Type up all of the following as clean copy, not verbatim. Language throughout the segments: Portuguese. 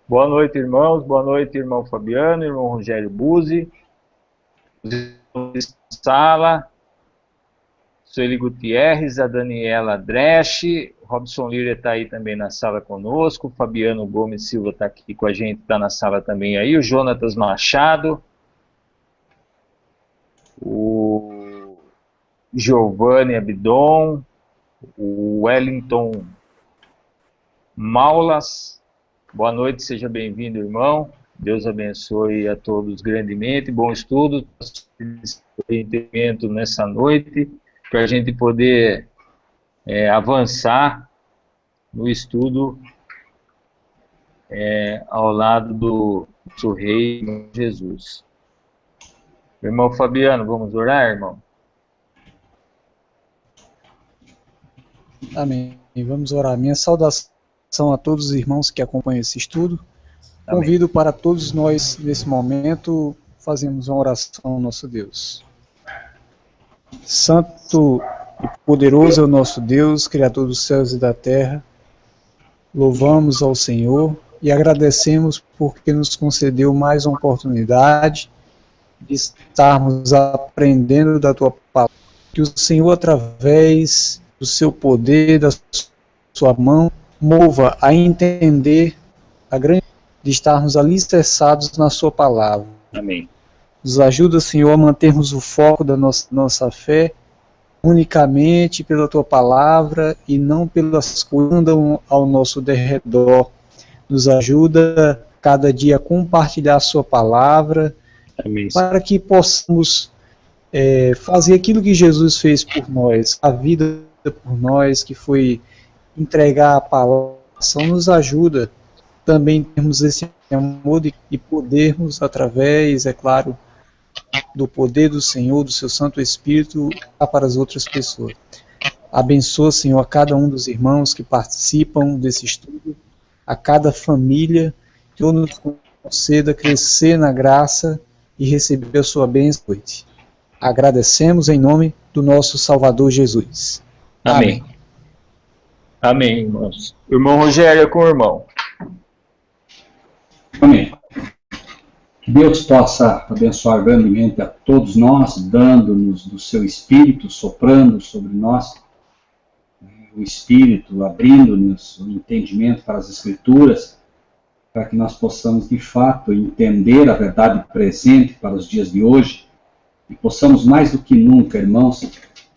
Boa noite, irmãos. Boa noite, irmão Fabiano, irmão Rogério Buzzi, Sala, Sueli Gutierrez, a Daniela Dresch, Robson Lira está aí também na sala conosco, o Fabiano Gomes Silva está aqui com a gente, está na sala também aí, o Jonatas Machado, o Giovanni Abdon, o Wellington Maulas. Boa noite, seja bem-vindo, irmão. Deus abençoe a todos grandemente. Bom estudo, entendimento nessa noite, para a gente poder avançar no estudo ao lado do Rei Jesus. Irmão Fabiano, vamos orar, irmão? Amém. Vamos orar. Minha saudação a todos os irmãos que acompanham esse estudo. Amém. Convido para todos nós, nesse momento, fazermos uma oração ao nosso Deus. Santo e poderoso é o nosso Deus, Criador dos céus e da terra. Louvamos ao Senhor e agradecemos porque nos concedeu mais uma oportunidade de estarmos aprendendo da Tua palavra. Que o Senhor, através do Seu poder, da Sua mão, mova a entender a grande de estarmos alicerçados na Sua palavra. Amém. Nos ajuda, Senhor, a mantermos o foco da nossa fé unicamente pela Tua palavra e não pelas coisas que andam ao nosso derredor. Nos ajuda cada dia a compartilhar a Sua palavra. Amém. Para que possamos fazer aquilo que Jesus fez por nós, a vida por nós, que foi entregar a palavra. Nos ajuda também termos esse amor e podermos, através, é claro, do poder do Senhor, do Seu Santo Espírito, para as outras pessoas. Abençoa, Senhor, a cada um dos irmãos que participam desse estudo, a cada família, que o nos conceda crescer na graça e receber a Sua bênção. Agradecemos em nome do nosso Salvador Jesus. Amém. Amém, irmãos. O irmão Rogério é com o irmão. Amém. Que Deus possa abençoar grandemente a todos nós, dando-nos do seu Espírito, soprando sobre nós o Espírito, abrindo-nos o entendimento para as Escrituras, para que nós possamos, de fato, entender a verdade presente para os dias de hoje e possamos, mais do que nunca, irmãos,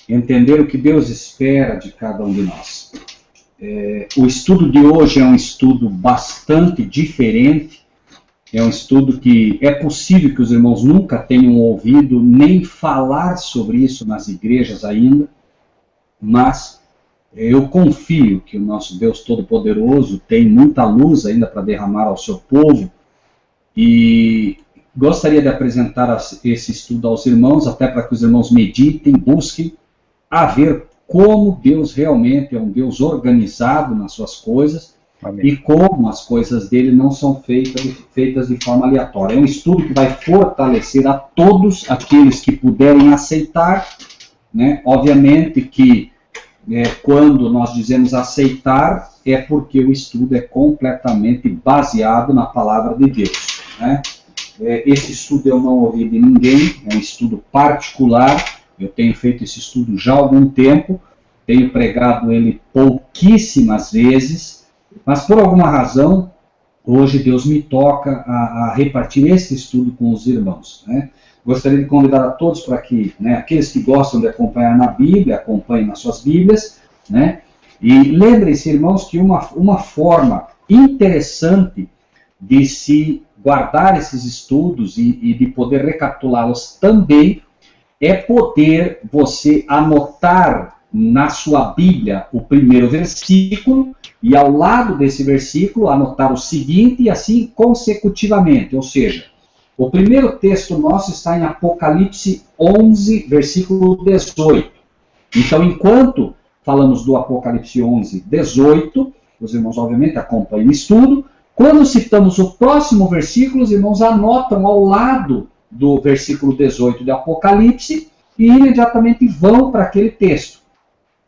entender o que Deus espera de cada um de nós. O estudo de hoje é um estudo bastante diferente, é um estudo que é possível que os irmãos nunca tenham ouvido nem falar sobre isso nas igrejas ainda, mas eu confio que o nosso Deus Todo-Poderoso tem muita luz ainda para derramar ao seu povo e gostaria de apresentar esse estudo aos irmãos, até para que os irmãos meditem, busquem a ver como Deus realmente é um Deus organizado nas suas coisas. Amém. E como as coisas dele não são feitas de forma aleatória. É um estudo que vai fortalecer a todos aqueles que puderem aceitar, né? Obviamente que quando nós dizemos aceitar, é porque o estudo é completamente baseado na palavra de Deus, né? Esse estudo eu não ouvi de ninguém, é um estudo particular. Eu tenho feito esse estudo já há algum tempo, tenho pregado ele pouquíssimas vezes, mas por alguma razão, hoje Deus me toca a repartir esse estudo com os irmãos, né? Gostaria de convidar a todos para que, né, aqueles que gostam de acompanhar na Bíblia, acompanhem nas suas Bíblias, né? E lembrem-se, irmãos, que uma forma interessante de se guardar esses estudos e de poder recapitulá-los também é poder você anotar na sua Bíblia o primeiro versículo e ao lado desse versículo anotar o seguinte e assim consecutivamente. Ou seja, o primeiro texto nosso está em Apocalipse 11, versículo 18. Então, enquanto falamos do Apocalipse 11, 18, os irmãos obviamente acompanham o estudo. Quando citamos o próximo versículo, os irmãos anotam ao lado do versículo 18 de Apocalipse e imediatamente vão para aquele texto.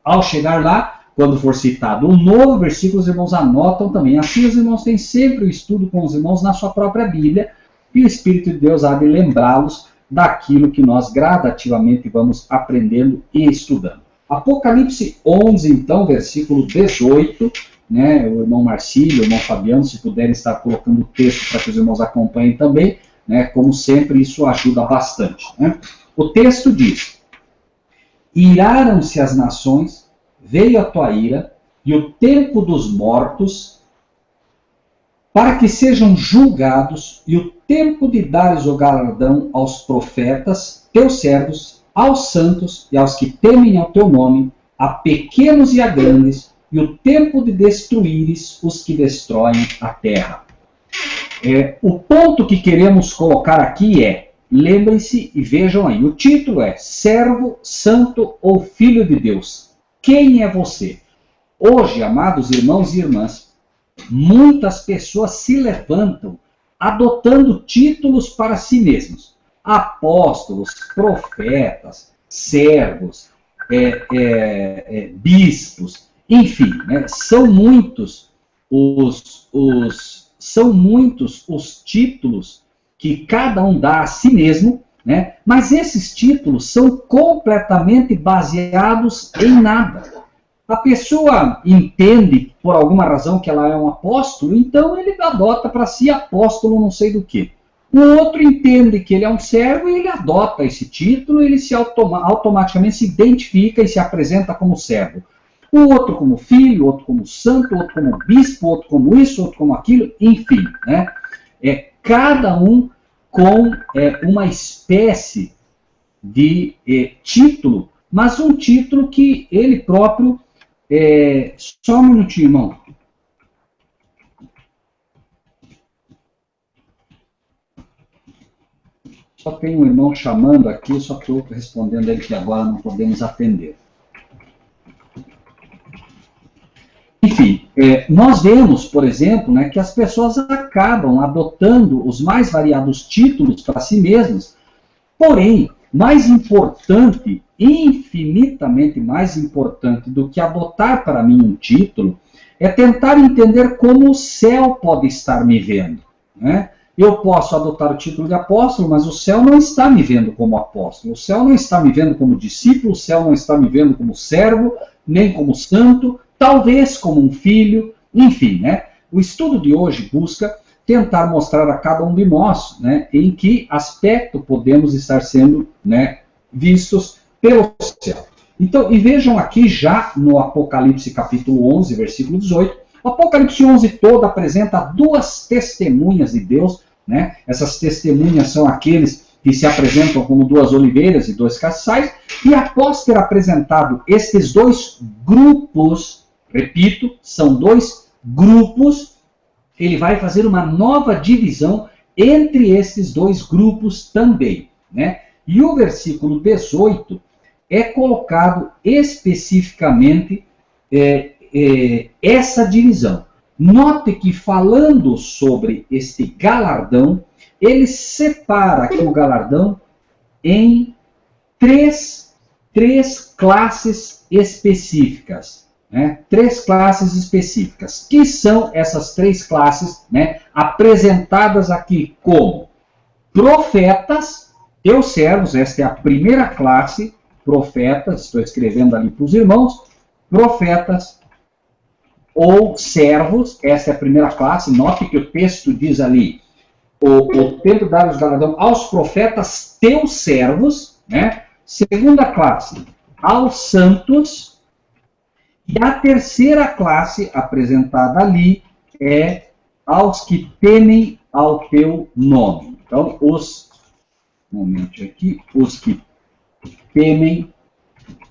Ao chegar lá, quando for citado um novo versículo, os irmãos anotam também. Assim os irmãos têm sempre o estudo com os irmãos na sua própria Bíblia, e o Espírito de Deus há de lembrá-los daquilo que nós gradativamente vamos aprendendo e estudando. Apocalipse 11, então, versículo 18, né, o irmão Marcílio, o irmão Fabiano, se puderem estar colocando o texto para que os irmãos acompanhem também, né, como sempre, isso ajuda bastante. Né? O texto diz: iraram-se as nações, veio a tua ira, e o tempo dos mortos, para que sejam julgados, e o tempo de dares o galardão aos profetas, teus servos, aos santos e aos que temem ao teu nome, a pequenos e a grandes, e o tempo de destruíres os que destroem a terra. O ponto que queremos colocar aqui é, lembrem-se e vejam aí, o título é Servo, Santo ou Filho de Deus. Quem é você? Hoje, amados irmãos e irmãs, muitas pessoas se levantam adotando títulos para si mesmos. Apóstolos, profetas, servos, bispos, enfim, né, são muitos os títulos que cada um dá a si mesmo, né, mas esses títulos são completamente baseados em nada. A pessoa entende, por alguma razão, que ela é um apóstolo, então ele adota para si apóstolo não sei do que. O outro entende que ele é um servo e ele adota esse título, ele se automaticamente se identifica e se apresenta como servo. O outro como filho, outro como santo, outro como bispo, outro como isso, outro como aquilo, enfim. Né? Cada um com uma espécie de título, mas um título que ele próprio... só um minutinho, irmão. Só tem um irmão chamando aqui, só que eu estou respondendo ele que agora não podemos atender. Enfim, nós vemos, por exemplo, né, que as pessoas acabam adotando os mais variados títulos para si mesmas, porém, mais importante, infinitamente mais importante do que adotar para mim um título, é tentar entender como o céu pode estar me vendo. Né? Eu posso adotar o título de apóstolo, mas o céu não está me vendo como apóstolo, o céu não está me vendo como discípulo, o céu não está me vendo como servo, nem como santo, talvez como um filho, enfim. Né? O estudo de hoje busca tentar mostrar a cada um de nós, né, em que aspecto podemos estar sendo, né, vistos pelo céu. Então, e vejam aqui já no Apocalipse capítulo 11, versículo 18, o Apocalipse 11 todo apresenta duas testemunhas de Deus, né? Essas testemunhas são aqueles que se apresentam como duas oliveiras e dois castiçais, e após ter apresentado estes dois grupos, repito, são dois grupos, ele vai fazer uma nova divisão entre esses dois grupos também. Né? E o versículo 18 é colocado especificamente essa divisão. Note que falando sobre este galardão, ele separa aqui o galardão em três classes específicas. Né? Três classes específicas. Que são essas três classes, né, apresentadas aqui como profetas, teus servos, esta é a primeira classe, profetas, estou escrevendo ali para os irmãos, profetas ou servos, essa é a primeira classe, note que o texto diz ali, o tempo de dar os galardão aos profetas, teus servos, né? Segunda classe, aos santos. E a terceira classe apresentada ali é aos que temem ao teu nome. Então, os que temem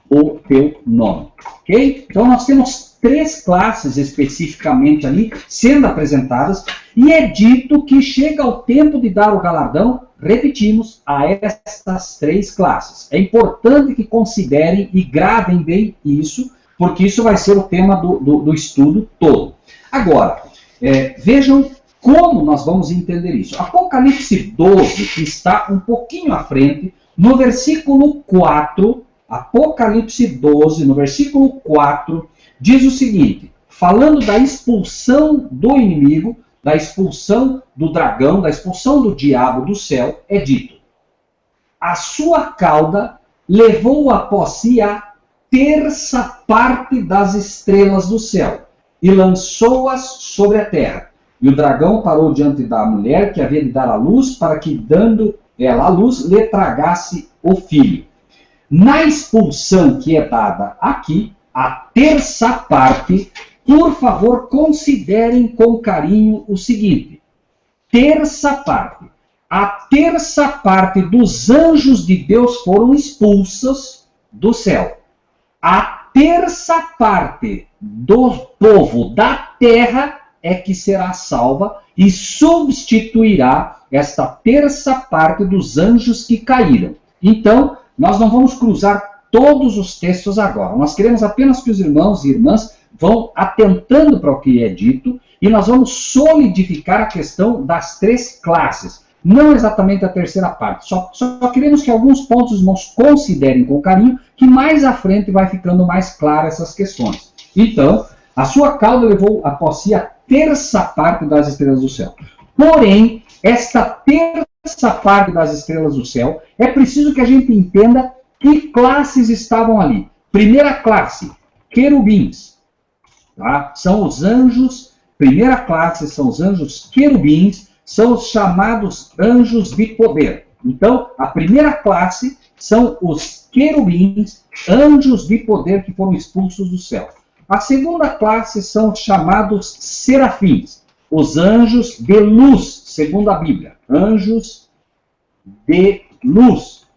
o teu nome. Ok? Então, nós temos três classes especificamente ali sendo apresentadas e é dito que chega o tempo de dar o galardão, repetimos, a estas três classes. É importante que considerem e gravem bem isso, porque isso vai ser o tema do estudo todo. Agora, vejam como nós vamos entender isso. Apocalipse 12, que está um pouquinho à frente, no versículo 4, Apocalipse 12, no versículo 4, diz o seguinte, falando da expulsão do inimigo, da expulsão do dragão, da expulsão do diabo do céu, é dito: a sua cauda levou após si a terça parte das estrelas do céu e lançou-as sobre a terra. E o dragão parou diante da mulher que havia de dar à luz, para que, dando ela à luz, lhe tragasse o filho. Na expulsão que é dada aqui, a terça parte, por favor, considerem com carinho o seguinte: terça parte. A terça parte dos anjos de Deus foram expulsos do céu. A terça parte do povo da terra é que será salva e substituirá esta terça parte dos anjos que caíram. Então, nós não vamos cruzar todos os textos agora. Nós queremos apenas que os irmãos e irmãs vão atentando para o que é dito e nós vamos solidificar a questão das três classes. Não exatamente a terceira parte. Só queremos que alguns pontos os irmãos considerem com carinho, que mais à frente vai ficando mais claro essas questões. Então, a sua cauda levou após si a terça parte das estrelas do céu. Porém, esta terça parte das estrelas do céu, é preciso que a gente entenda que classes estavam ali. Primeira classe, querubins. Tá? São os anjos, primeira classe são os anjos querubins, são os chamados anjos de poder. Então, a primeira classe são os querubins, anjos de poder que foram expulsos do céu. A segunda classe são os chamados serafins, os anjos de luz, segundo a Bíblia. Anjos de luz,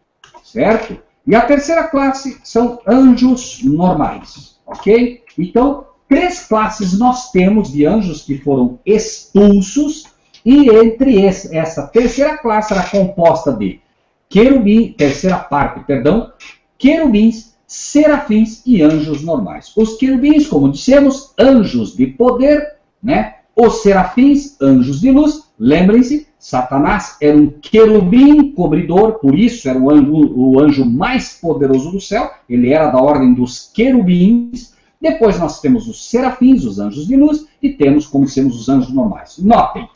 certo? E a terceira classe são anjos normais, ok? Então, três classes nós temos de anjos que foram expulsos, e entre essa terceira classe era composta de querubins, terceira parte, perdão, querubins, serafins e anjos normais. Os querubins, como dissemos, anjos de poder, né? Os serafins, anjos de luz. Lembrem-se, Satanás era um querubim cobridor, por isso era o anjo mais poderoso do céu, ele era da ordem dos querubins. Depois nós temos os serafins, os anjos de luz, e temos, como dissemos, os anjos normais. Notem,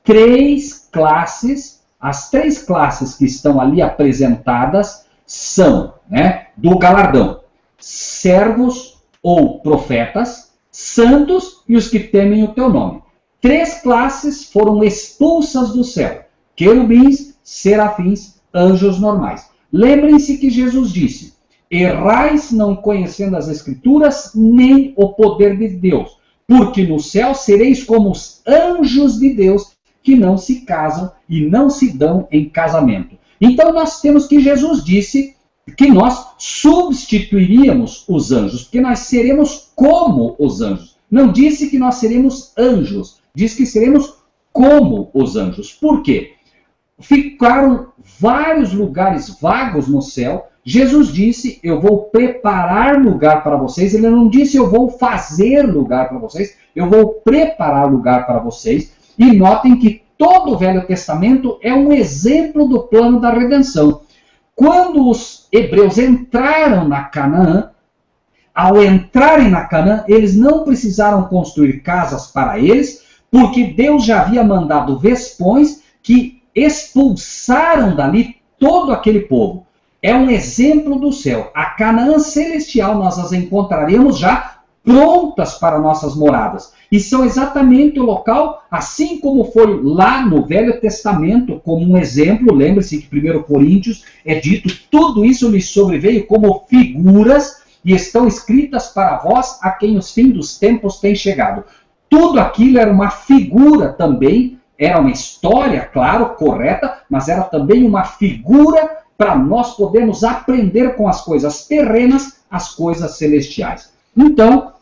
três classes, as três classes que estão ali apresentadas são, né, do galardão: servos ou profetas, santos e os que temem o teu nome. Três classes foram expulsas do céu: querubins, serafins, anjos normais. Lembrem-se que Jesus disse: errais não conhecendo as Escrituras, nem o poder de Deus, porque no céu sereis como os anjos de Deus, que não se casam e não se dão em casamento. Então nós temos que Jesus disse que nós substituiríamos os anjos, porque nós seremos como os anjos. Não disse que nós seremos anjos, diz que seremos como os anjos. Por quê? Ficaram vários lugares vagos no céu. Jesus disse: eu vou preparar lugar para vocês. Ele não disse: eu vou fazer lugar para vocês. Eu vou preparar lugar para vocês. E notem que todo o Velho Testamento é um exemplo do plano da redenção. Quando os hebreus entraram na Canaã, ao entrarem na Canaã, eles não precisaram construir casas para eles, porque Deus já havia mandado vespões que expulsaram dali todo aquele povo. É um exemplo do céu. A Canaã celestial nós as encontraremos já prontas para nossas moradas. E são exatamente o local, assim como foi lá no Velho Testamento, como um exemplo. Lembre-se que 1 Coríntios é dito: tudo isso lhes sobreveio como figuras e estão escritas para vós, a quem os fins dos tempos têm chegado. Tudo aquilo era uma figura também, era uma história, claro, correta, mas era também uma figura para nós podermos aprender com as coisas terrenas as coisas celestiais. Então,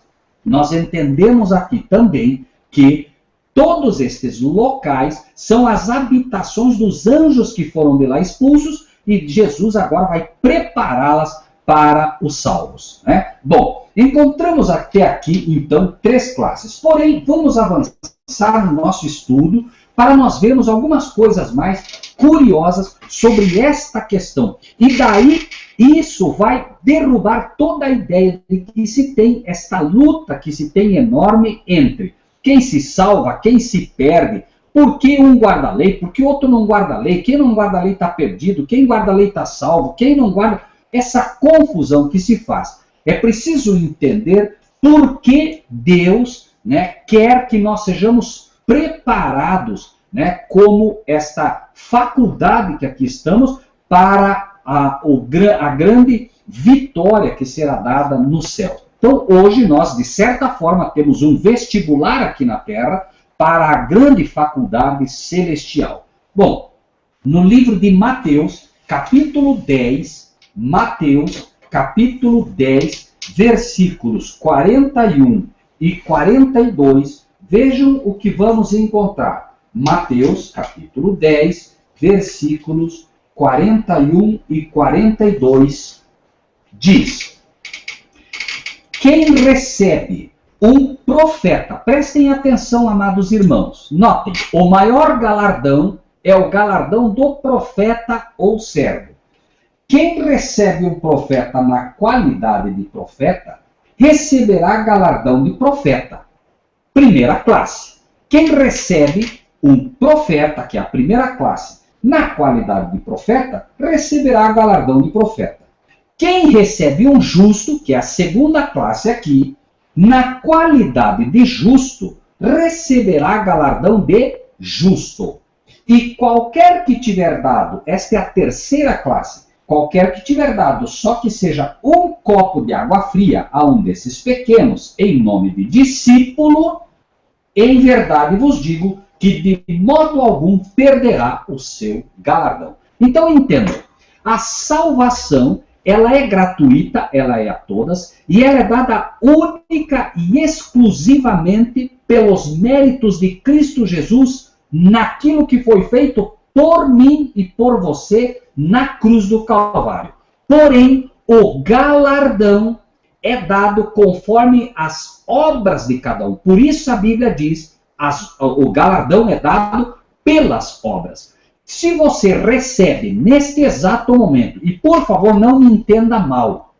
nós entendemos aqui também que todos estes locais são as habitações dos anjos que foram de lá expulsos, e Jesus agora vai prepará-las para os salvos, né? Bom, encontramos até aqui, então, três classes. Porém, vamos avançar no nosso estudo para nós vermos algumas coisas mais curiosas sobre esta questão. E daí, isso vai derrubar toda a ideia de que se tem esta luta que se tem enorme entre quem se salva, quem se perde, por que um guarda a lei, por que outro não guarda a lei, quem não guarda a lei está perdido, quem guarda a lei está salvo, quem não guarda... Essa confusão que se faz. É preciso entender por que Deus, né, quer que nós sejamos preparados, né, como esta faculdade que aqui estamos para a grande vitória que será dada no céu. Então, hoje nós, de certa forma, temos um vestibular aqui na Terra para a grande faculdade celestial. Bom, no livro de Mateus, capítulo 10, versículos 41 e 42, vejam o que vamos encontrar. Mateus, capítulo 10, versículos 41 e 42, diz: quem recebe um profeta, prestem atenção, amados irmãos, notem, o maior galardão é o galardão do profeta ou servo. Quem recebe um profeta na qualidade de profeta, receberá galardão de profeta, primeira classe. Quem recebe um profeta, que é a primeira classe, na qualidade de profeta, receberá galardão de profeta. Quem recebe um justo, que é a segunda classe aqui, na qualidade de justo, receberá galardão de justo. E qualquer que tiver dado, esta é a terceira classe, qualquer que tiver dado só que seja um copo de água fria a um desses pequenos, em nome de discípulo, em verdade vos digo que de modo algum perderá o seu galardão. Então entendam, a salvação, ela é gratuita, ela é a todas, e ela é dada única e exclusivamente pelos méritos de Cristo Jesus naquilo que foi feito por mim e por você na cruz do Calvário. Porém, o galardão é dado conforme as obras de cada um. Por isso a Bíblia diz, o galardão é dado pelas obras. Se você recebe neste exato momento, e por favor não me entenda mal,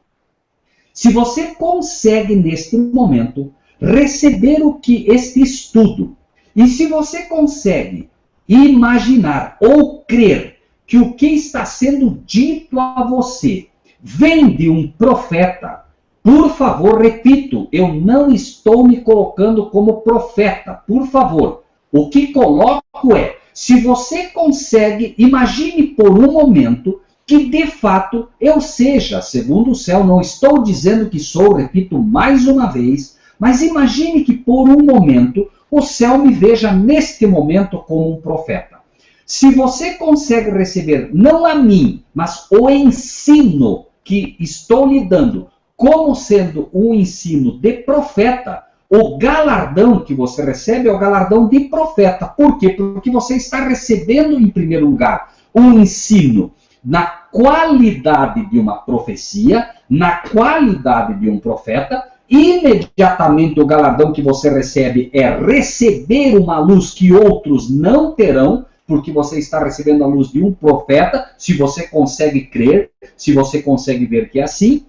se você consegue neste momento receber o que este estudo, e se você consegue imaginar ou crer que o que está sendo dito a você vem de um profeta, por favor, repito, eu não estou me colocando como profeta, por favor. O que coloco é, se você consegue, imagine por um momento que de fato eu seja, segundo o céu, não estou dizendo que sou, repito mais uma vez, mas imagine que por um momento o céu me veja neste momento como um profeta. Se você consegue receber, não a mim, mas o ensino que estou lhe dando, como sendo um ensino de profeta, o galardão que você recebe é o galardão de profeta. Por quê? Porque você está recebendo, em primeiro lugar, um ensino na qualidade de uma profecia, na qualidade de um profeta. Imediatamente o galardão que você recebe é receber uma luz que outros não terão, porque você está recebendo a luz de um profeta, se você consegue crer, se você consegue ver que é assim.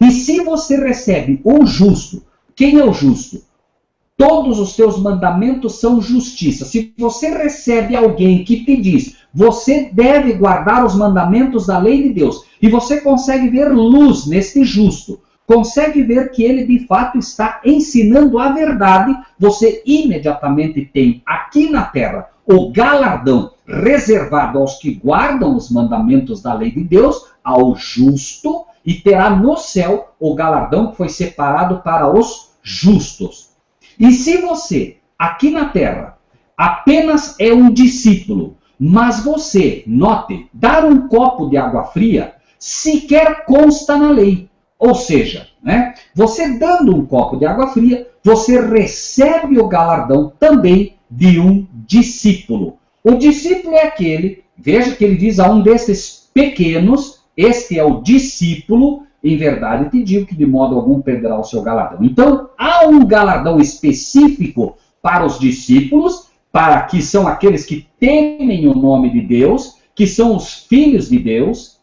E se você recebe um justo, quem é o justo? Todos os teus mandamentos são justiça. Se você recebe alguém que te diz, você deve guardar os mandamentos da lei de Deus, e você consegue ver luz neste justo, consegue ver que ele de fato está ensinando a verdade, você imediatamente tem aqui na terra o galardão reservado aos que guardam os mandamentos da lei de Deus, ao justo, e terá no céu o galardão que foi separado para os justos. E se você, aqui na terra, apenas é um discípulo, mas você, note, dar um copo de água fria sequer consta na lei. Ou seja, né, você dando um copo de água fria, você recebe o galardão também de um discípulo. O discípulo é aquele, veja que ele diz a um desses pequenos, este é o discípulo, em verdade te digo que de modo algum perderá o seu galardão. Então, há um galardão específico para os discípulos para que são aqueles que temem o nome de Deus, que são os filhos de Deus,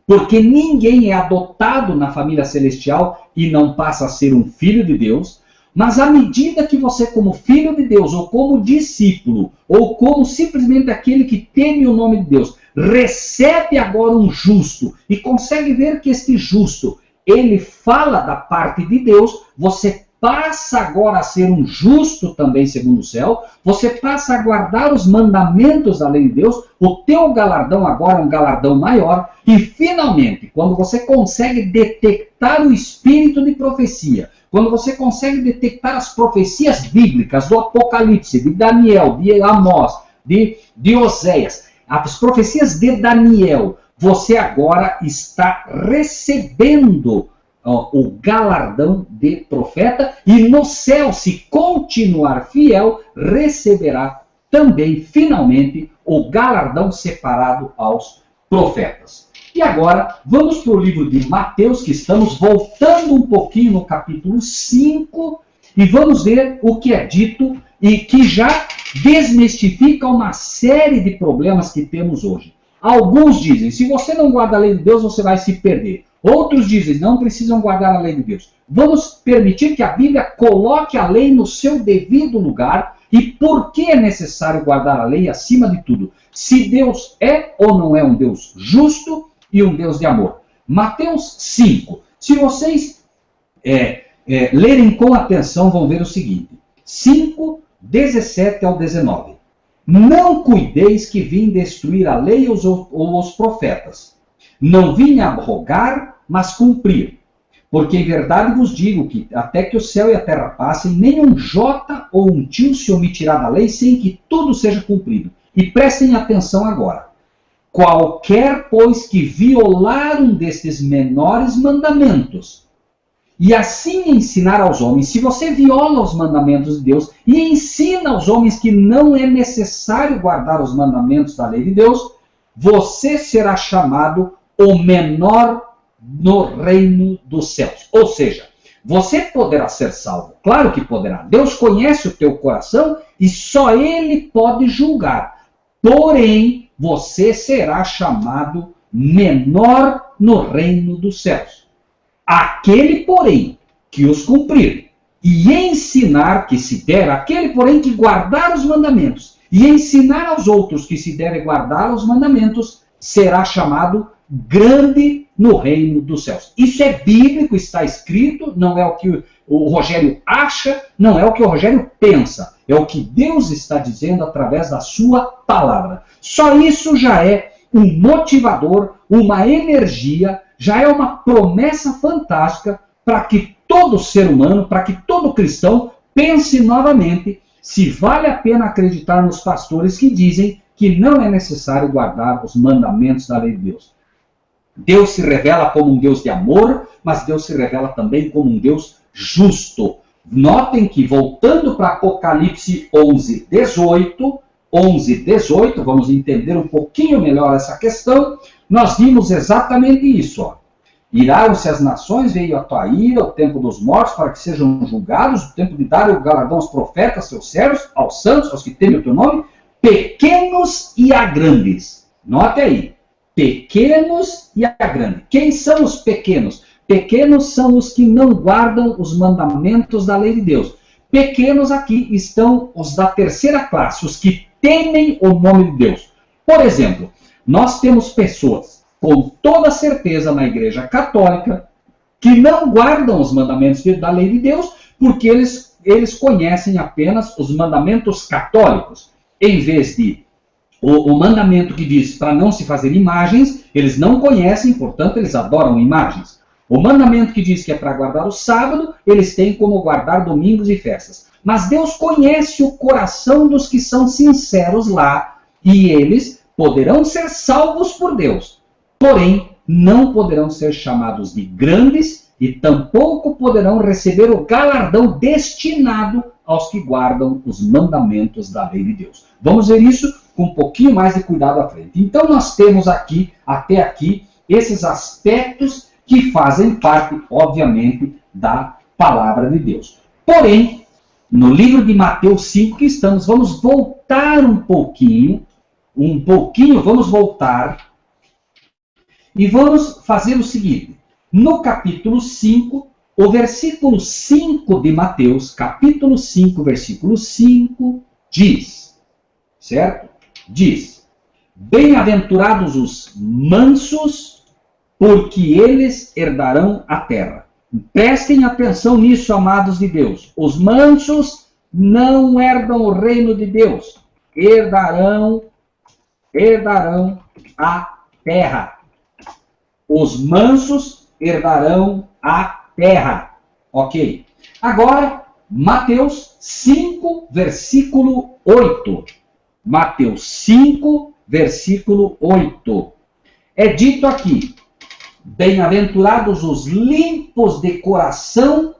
porque ninguém é adotado na família celestial e não passa a ser um filho de Deus, mas à medida que você, como filho de Deus, ou como discípulo, ou como simplesmente aquele que teme o nome de Deus, recebe agora um justo e consegue ver que este justo, ele fala da parte de Deus, você passa agora a ser um justo também segundo o céu, você passa a guardar os mandamentos da lei de Deus, o teu galardão agora é um galardão maior, e finalmente, quando você consegue detectar o espírito de profecia, quando você consegue detectar as profecias bíblicas do Apocalipse, de Daniel, de Amós, de Oséias, as profecias de Daniel, você agora está recebendo o galardão de profeta, e no céu, se continuar fiel, receberá também, finalmente, o galardão separado aos profetas. E agora, vamos para o livro de Mateus, que estamos voltando um pouquinho no capítulo 5, e vamos ver o que é dito, e que já desmistifica uma série de problemas que temos hoje. Alguns dizem, se você não guarda a lei de Deus, você vai se perder. Outros dizem, não precisam guardar a lei de Deus. Vamos permitir que a Bíblia coloque a lei no seu devido lugar. E por que é necessário guardar a lei acima de tudo? Se Deus é ou não é um Deus justo e um Deus de amor. Mateus 5. Se vocês lerem com atenção, vão ver o seguinte. 5, 17 ao 19. Não cuideis que vim destruir a lei ou os profetas. Não vim abrogar, mas cumprir. Porque em verdade vos digo que até que o céu e a terra passem, nem um jota ou um tio se omitirá da lei, sem que tudo seja cumprido. E prestem atenção agora. Qualquer, pois, que violar um destes menores mandamentos, e assim ensinar aos homens, se você viola os mandamentos de Deus, e ensina aos homens que não é necessário guardar os mandamentos da lei de Deus, você será chamado o menor no reino dos céus. Ou seja, você poderá ser salvo. Claro que poderá. Deus conhece o teu coração e só Ele pode julgar. Porém, você será chamado menor no reino dos céus. Aquele, porém, que os cumprir e ensinar que se der, aquele, porém, que guardar os mandamentos e ensinar aos outros que se deve guardar os mandamentos, será chamado grande no reino dos céus. Isso é bíblico, está escrito, não é o que o Rogério acha, não é o que o Rogério pensa, é o que Deus está dizendo através da sua palavra. Só isso já é um motivador, uma energia, já é uma promessa fantástica para que todo ser humano, para que todo cristão pense novamente se vale a pena acreditar nos pastores que dizem que não é necessário guardar os mandamentos da lei de Deus. Deus se revela como um Deus de amor, mas Deus se revela também como um Deus justo. Notem que, voltando para Apocalipse 11, 18, vamos entender um pouquinho melhor essa questão, nós vimos exatamente isso. Iraram-se as nações, veio a tua ira, o tempo dos mortos, para que sejam julgados, o tempo de dar o galardão aos profetas, seus servos, aos santos, aos que temem o teu nome, pequenos e a grandes. Note aí, pequenos e a grandes. Quem são os pequenos? Pequenos são os que não guardam os mandamentos da lei de Deus. Pequenos aqui estão os da terceira classe, os que temem o nome de Deus. Por exemplo, nós temos pessoas, com toda certeza na Igreja Católica, que não guardam os mandamentos da lei de Deus, porque eles conhecem apenas os mandamentos católicos. Em vez de o mandamento que diz para não se fazer imagens, eles não conhecem, portanto eles adoram imagens. O mandamento que diz que é para guardar o sábado, eles têm como guardar domingos e festas. Mas Deus conhece o coração dos que são sinceros lá, e eles poderão ser salvos por Deus. Porém, não poderão ser chamados de grandes e tampouco poderão receber o galardão destinado aos que guardam os mandamentos da lei de Deus. Vamos ver isso com um pouquinho mais de cuidado à frente. Então nós temos aqui, até aqui, esses aspectos que fazem parte, obviamente, da palavra de Deus. Porém, no livro de Mateus 5 que estamos. Vamos voltar um pouquinho, vamos voltar e vamos fazer o seguinte. No capítulo 5, o versículo 5 de Mateus, capítulo 5, versículo 5, diz, certo? Diz: bem-aventurados os mansos, porque eles herdarão a terra. Prestem atenção nisso, amados de Deus. Os mansos não herdam o reino de Deus. Herdarão a terra. Os mansos herdarão a terra. Ok. Agora, Mateus 5, versículo 8. Mateus 5, versículo 8. É dito aqui: bem-aventurados os limpos de coração,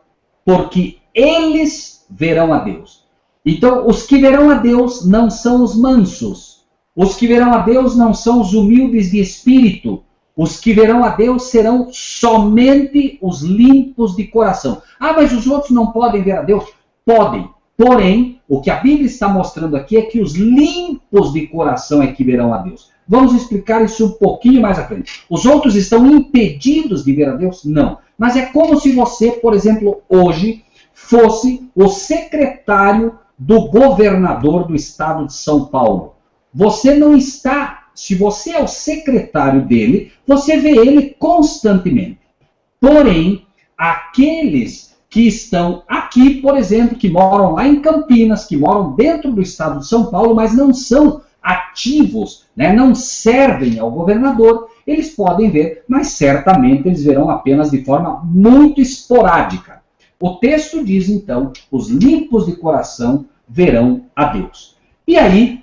porque eles verão a Deus. Então, os que verão a Deus não são os mansos. Os que verão a Deus não são os humildes de espírito. Os que verão a Deus serão somente os limpos de coração. Ah, mas os outros não podem ver a Deus? Podem. Porém, o que a Bíblia está mostrando aqui é que os limpos de coração é que verão a Deus. Vamos explicar isso um pouquinho mais à frente. Os outros estão impedidos de ver a Deus? Não. Mas é como se você, por exemplo, hoje, fosse o secretário do governador do estado de São Paulo. Você não está... Se você é o secretário dele, você vê ele constantemente. Porém, aqueles que estão aqui, por exemplo, que moram lá em Campinas, que moram dentro do estado de São Paulo, mas não são ativos, né, não servem ao governador, eles podem ver, mas certamente eles verão apenas de forma muito esporádica. O texto diz, então, os limpos de coração verão a Deus. E aí,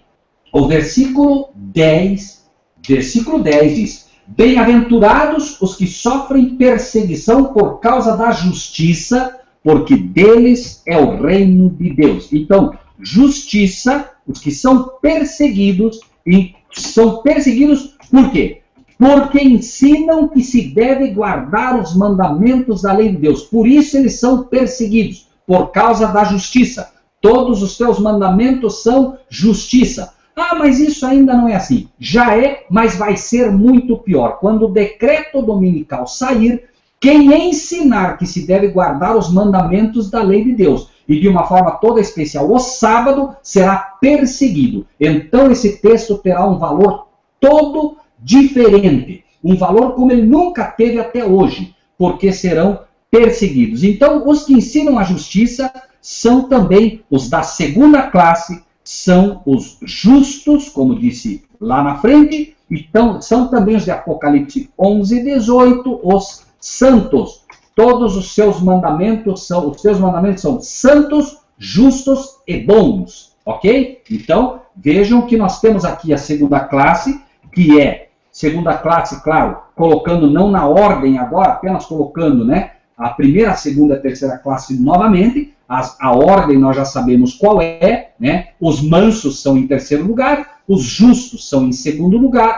o versículo 10 diz: bem-aventurados os que sofrem perseguição por causa da justiça, porque deles é o reino de Deus. Então, justiça, os que são perseguidos, e são perseguidos por quê? Porque ensinam que se deve guardar os mandamentos da lei de Deus. Por isso eles são perseguidos, por causa da justiça. Todos os teus mandamentos são justiça. Ah, mas isso ainda não é assim. Já é, mas vai ser muito pior. Quando o decreto dominical sair, quem ensinar que se deve guardar os mandamentos da lei de Deus, e de uma forma toda especial, o sábado, será perseguido. Então esse texto terá um valor todo diferente. Um valor como ele nunca teve até hoje, porque serão perseguidos. Então os que ensinam a justiça são também os da segunda classe, são os justos, como disse lá na frente, então são também os de Apocalipse 11 e 18, os santos. Todos os seus mandamentos são santos, justos e bons, ok? Então, vejam que nós temos aqui a segunda classe, que é, segunda classe, claro, colocando não na ordem agora, apenas colocando, né, a primeira, a segunda e a terceira classe novamente. A ordem nós já sabemos qual é, né? Os mansos são em terceiro lugar, os justos são em segundo lugar,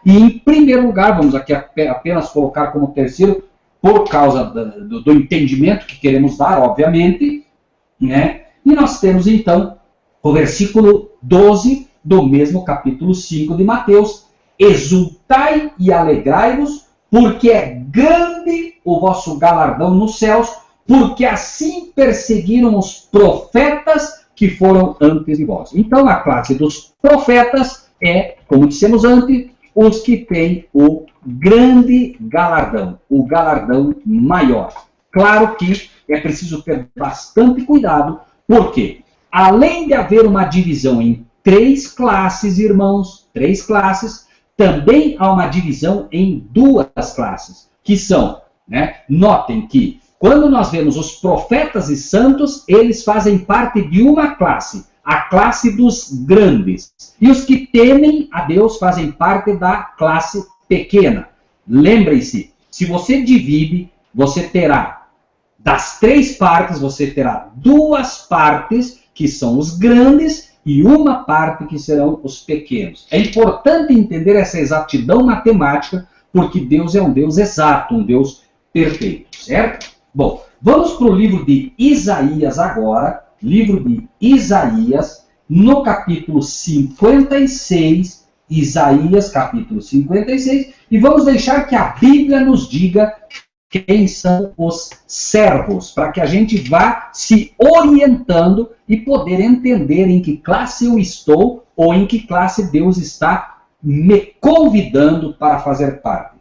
e em primeiro lugar, vamos aqui apenas colocar como terceiro, por causa do entendimento que queremos dar, obviamente, né? E nós temos então o versículo 12 do mesmo capítulo 5 de Mateus: exultai e alegrai-vos, porque é grande o vosso galardão nos céus, porque assim perseguiram os profetas que foram antes de vós. Então, a classe dos profetas é, como dissemos antes, os que têm o grande galardão, o galardão maior. Claro que é preciso ter bastante cuidado, porque além de haver uma divisão em 3 classes, irmãos, 3 classes, também há uma divisão em 2 classes, que são, né, notem que quando nós vemos os profetas e santos, eles fazem parte de uma classe, a classe dos grandes. E os que temem a Deus fazem parte da classe pequena. Lembrem-se, se você divide, você terá, das 3 partes, você terá 2 partes, que são os grandes, e uma parte que serão os pequenos. É importante entender essa exatidão matemática, porque Deus é um Deus exato, um Deus perfeito, certo? Bom, Vamos para o livro de Isaías agora, livro de Isaías, no capítulo 56, Isaías capítulo 56, e vamos deixar que a Bíblia nos diga quem são os servos, para que a gente vá se orientando e poder entender em que classe eu estou ou em que classe Deus está me convidando para fazer parte.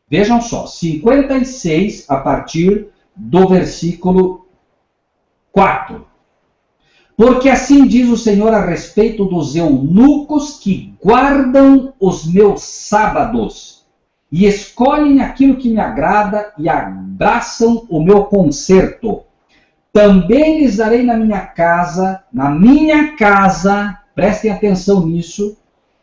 Vejam só, 56 a partir do versículo 4. Porque assim diz o Senhor a respeito dos eunucos que guardam os meus sábados e escolhem aquilo que me agrada e abraçam o meu concerto. Também lhes darei na minha casa, prestem atenção nisso,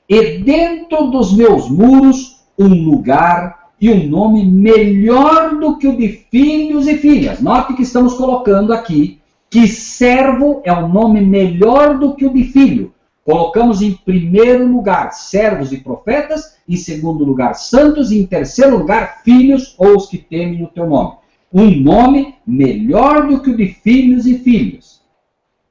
e dentro dos meus muros um lugar e um nome melhor do que o de filhos e filhas. Note que estamos colocando aqui que servo é um nome melhor do que o de filho. Colocamos em primeiro lugar servos e profetas, em segundo lugar santos e em terceiro lugar filhos ou os que temem o teu nome. Um nome melhor do que o de filhos e filhas.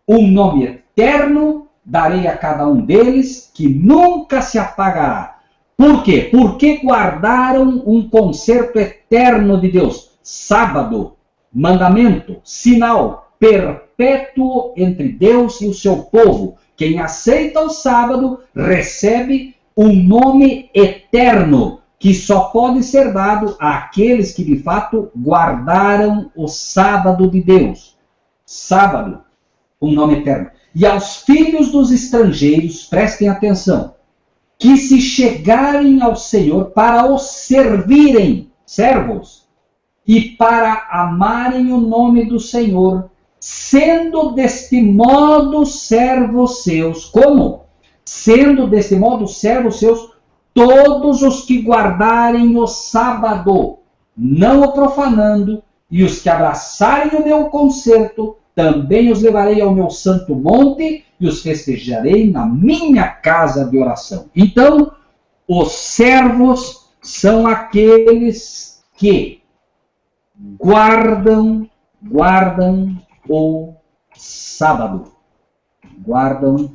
Um nome eterno darei a cada um deles, que nunca se apagará. Por quê? Porque guardaram um concerto eterno de Deus. Sábado, mandamento, sinal perpétuo entre Deus e o seu povo. Quem aceita o sábado recebe um nome eterno, que só pode ser dado àqueles que de fato guardaram o sábado de Deus. Sábado, um nome eterno. E aos filhos dos estrangeiros, prestem atenção, que se chegarem ao Senhor para o servirem, servos, e para amarem o nome do Senhor, sendo deste modo servos seus. Como? Sendo deste modo servos seus todos os que guardarem o sábado, não o profanando, e os que abraçarem o meu concerto, também os levarei ao meu santo monte e os festejarei na minha casa de oração. Então, os servos são aqueles que guardam o sábado. Guardam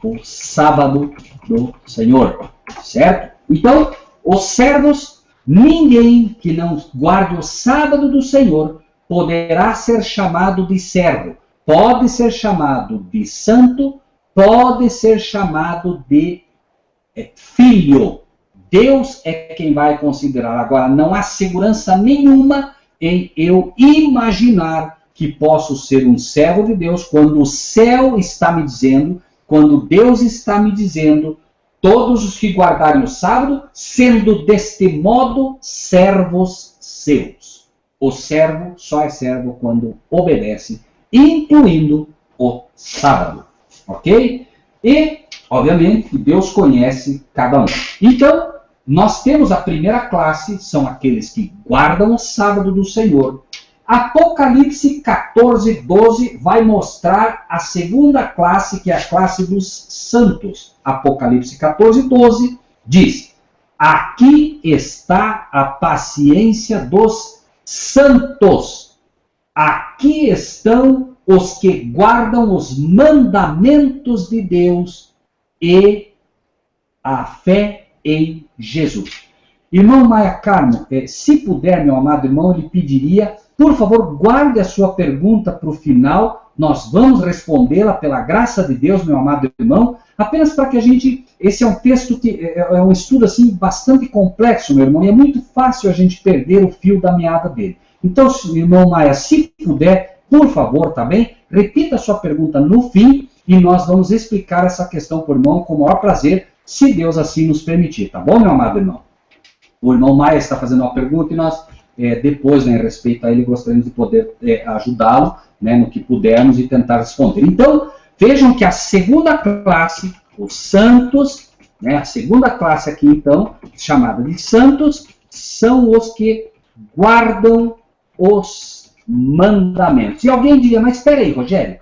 o sábado do Senhor. Certo? Então, os servos, ninguém que não guarde o sábado do Senhor poderá ser chamado de servo. Pode ser chamado de santo, pode ser chamado de filho. Deus é quem vai considerar. Agora, não há segurança nenhuma em eu imaginar que posso ser um servo de Deus quando o céu está me dizendo, quando Deus está me dizendo, todos os que guardarem o sábado, sendo deste modo servos seus. O servo só é servo quando obedece, incluindo o sábado. Ok? E, obviamente, Deus conhece cada um. Então, nós temos a primeira classe, são aqueles que guardam o sábado do Senhor. Apocalipse 14, 12 vai mostrar a segunda classe, que é a classe dos santos. Apocalipse 14, 12 diz: aqui está a paciência dos santos. Aqui estão os que guardam os mandamentos de Deus e a fé em Jesus. Irmão Maia Carmo, se puder, meu amado irmão, eu lhe pediria, por favor, guarde a sua pergunta para o final. Nós vamos respondê-la pela graça de Deus, meu amado irmão, apenas para que a gente... Esse é um texto que é um estudo assim bastante complexo, meu irmão, e é muito fácil a gente perder o fio da meada dele. Então, irmão Maia, se puder, por favor, tá bem? Repita a sua pergunta no fim e nós vamos explicar essa questão por irmão com o maior prazer, se Deus assim nos permitir, tá bom, meu amado irmão? O irmão Maia está fazendo uma pergunta e nós, depois, em respeito a ele, gostaríamos de poder ajudá-lo, no que pudermos e tentar responder. Então, vejam que a segunda classe, os santos, a segunda classe aqui, então, chamada de santos, são os que guardam os mandamentos. E alguém diria, mas espera aí, Rogério,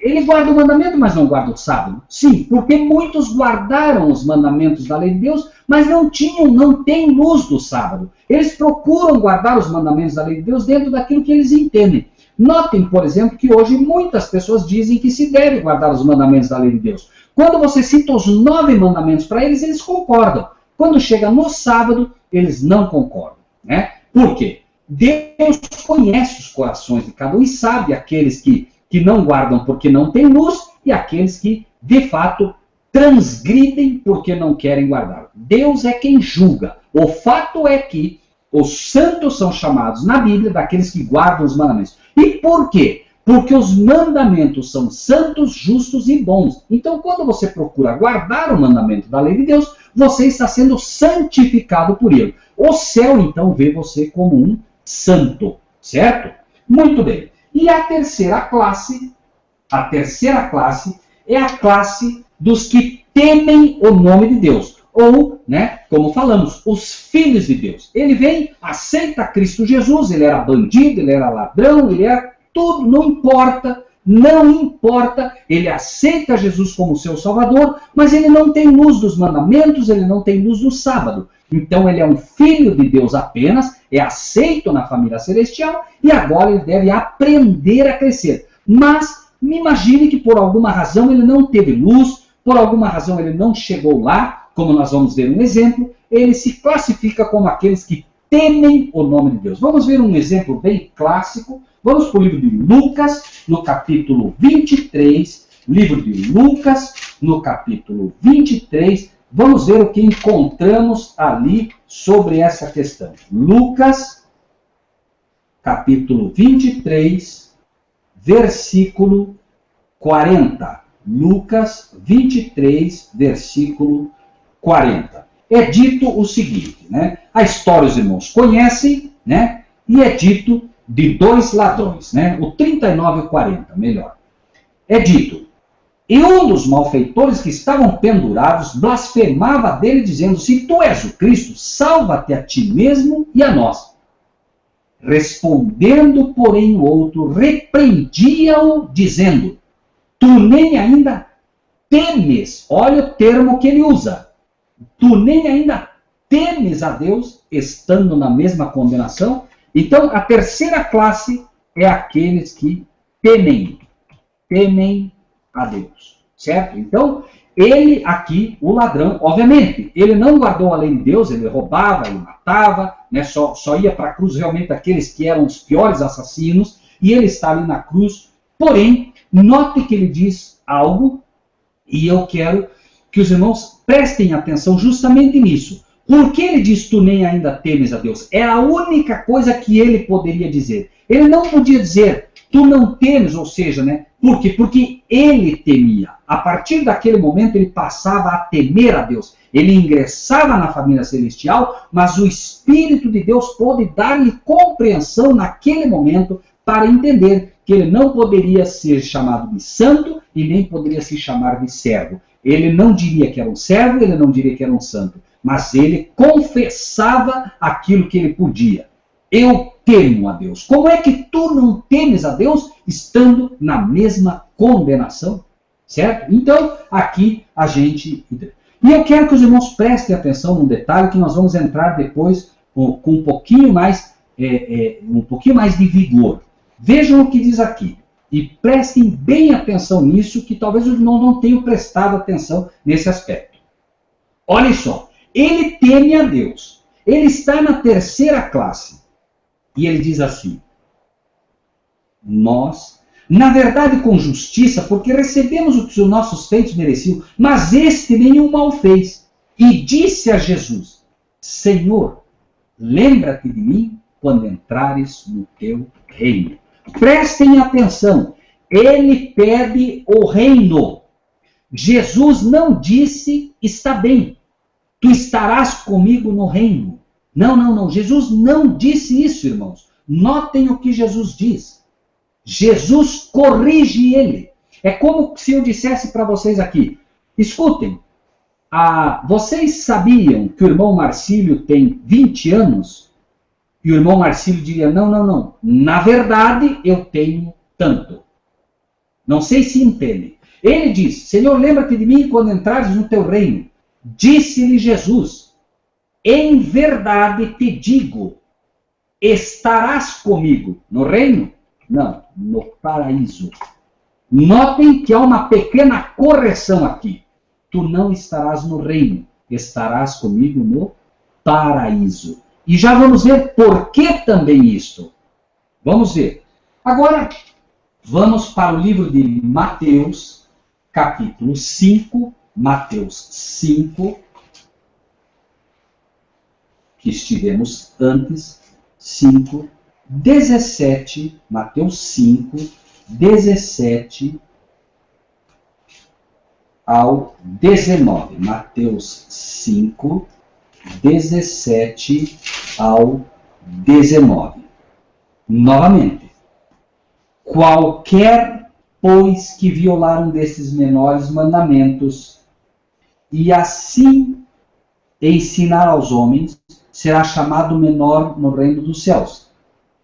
ele guarda o mandamento, mas não guarda o sábado? Sim, porque muitos guardaram os mandamentos da lei de Deus, mas não têm luz do sábado. Eles procuram guardar os mandamentos da lei de Deus dentro daquilo que eles entendem. Notem, por exemplo, que hoje muitas pessoas dizem que se deve guardar os mandamentos da lei de Deus. Quando você cita os 9 mandamentos para eles, eles concordam. Quando chega no sábado, eles não concordam, né? Por quê? Deus conhece os corações de cada um e sabe aqueles que não guardam porque não têm luz e aqueles que, de fato, transgridem porque não querem guardar. Deus é quem julga. O fato é que os santos são chamados na Bíblia daqueles que guardam os mandamentos. E por quê? Porque os mandamentos são santos, justos e bons. Então, quando você procura guardar o mandamento da lei de Deus, você está sendo santificado por ele. O céu, então, vê você como um santo, certo? Muito bem. E a terceira classe é a classe dos que temem o nome de Deus. Ou, né, como falamos, os filhos de Deus. Ele vem, aceita Cristo Jesus, ele era bandido, ele era ladrão, ele era tudo, não importa, ele aceita Jesus como seu Salvador, mas ele não tem luz dos mandamentos, ele não tem luz do sábado. Então ele é um filho de Deus apenas, é aceito na família celestial e agora ele deve aprender a crescer. Mas me imagine que por alguma razão ele não teve luz, por alguma razão ele não chegou lá, como nós vamos ver um exemplo, ele se classifica como aqueles que temem o nome de Deus. Vamos ver um exemplo bem clássico. Vamos para o livro de Lucas, no capítulo 23. Livro de Lucas, no capítulo 23. Vamos ver o que encontramos ali sobre essa questão. Lucas, capítulo 23, versículo 40. Lucas 23, versículo 40. É dito o seguinte, né? A história os irmãos conhecem, né? E é dito de 2 ladrões, né? O 39 e o 40, melhor. É dito: e um dos malfeitores que estavam pendurados blasfemava dele, dizendo: se tu és o Cristo, salva-te a ti mesmo e a nós. Respondendo, porém, o outro repreendia-o, dizendo: tu nem ainda temes, olha o termo que ele usa, tu nem ainda temes a Deus, estando na mesma condenação. Então, a terceira classe é aqueles que temem a Deus, certo? Então, ele aqui, o ladrão, obviamente, ele não guardou a lei de Deus, ele roubava, ele matava, né, só ia para a cruz realmente aqueles que eram os piores assassinos, e ele está ali na cruz. Porém, note que ele diz algo, e eu quero que os irmãos prestem atenção justamente nisso. Por que ele diz: tu nem ainda temes a Deus? É a única coisa que ele poderia dizer. Ele não podia dizer: tu não temes, ou seja, né? Por quê? Porque ele temia. A partir daquele momento ele passava a temer a Deus. Ele ingressava na família celestial, mas o Espírito de Deus pôde dar-lhe compreensão naquele momento para entender que ele não poderia ser chamado de santo e nem poderia se chamar de servo. Ele não diria que era um servo, ele não diria que era um santo, mas ele confessava aquilo que ele podia. Eu temo a Deus. Como é que tu não temes a Deus estando na mesma condenação? Certo? Então, aqui a gente... E eu quero que os irmãos prestem atenção num detalhe que nós vamos entrar depois com um pouquinho mais de vigor. Vejam o que diz aqui. E prestem bem atenção nisso, que talvez os irmãos não tenham prestado atenção nesse aspecto. Olhem só. Ele teme a Deus. Ele está na terceira classe. E ele diz assim: nós, na verdade com justiça, porque recebemos o que os nossos feitos mereciam, mas este nenhum mal fez. E disse a Jesus: Senhor, lembra-te de mim quando entrares no teu reino. Prestem atenção. Ele pede o reino. Jesus não disse: está bem, tu estarás comigo no reino. Não. Jesus não disse isso, irmãos. Notem o que Jesus diz. Jesus corrige ele. É como se eu dissesse para vocês aqui: escutem, vocês sabiam que o irmão Marcílio tem 20 anos? E o irmão Marcílio diria: não. Na verdade, eu tenho tanto. Não sei se entendem. Ele diz: Senhor, lembra-te de mim quando entrares no teu reino. Disse-lhe Jesus: em verdade te digo, estarás comigo no reino? Não, no paraíso. Notem que há uma pequena correção aqui. Tu não estarás no reino, estarás comigo no paraíso. E já vamos ver por que também isto. Vamos ver. Agora, vamos para o livro de Mateus, capítulo 5, Mateus 5, que estivemos antes, 5, 17, Mateus 5, 17 ao 19. Mateus 5, 17 ao 19. Novamente. Qualquer, pois, que violar um desses menores mandamentos e assim ensinar aos homens, será chamado menor no reino dos céus.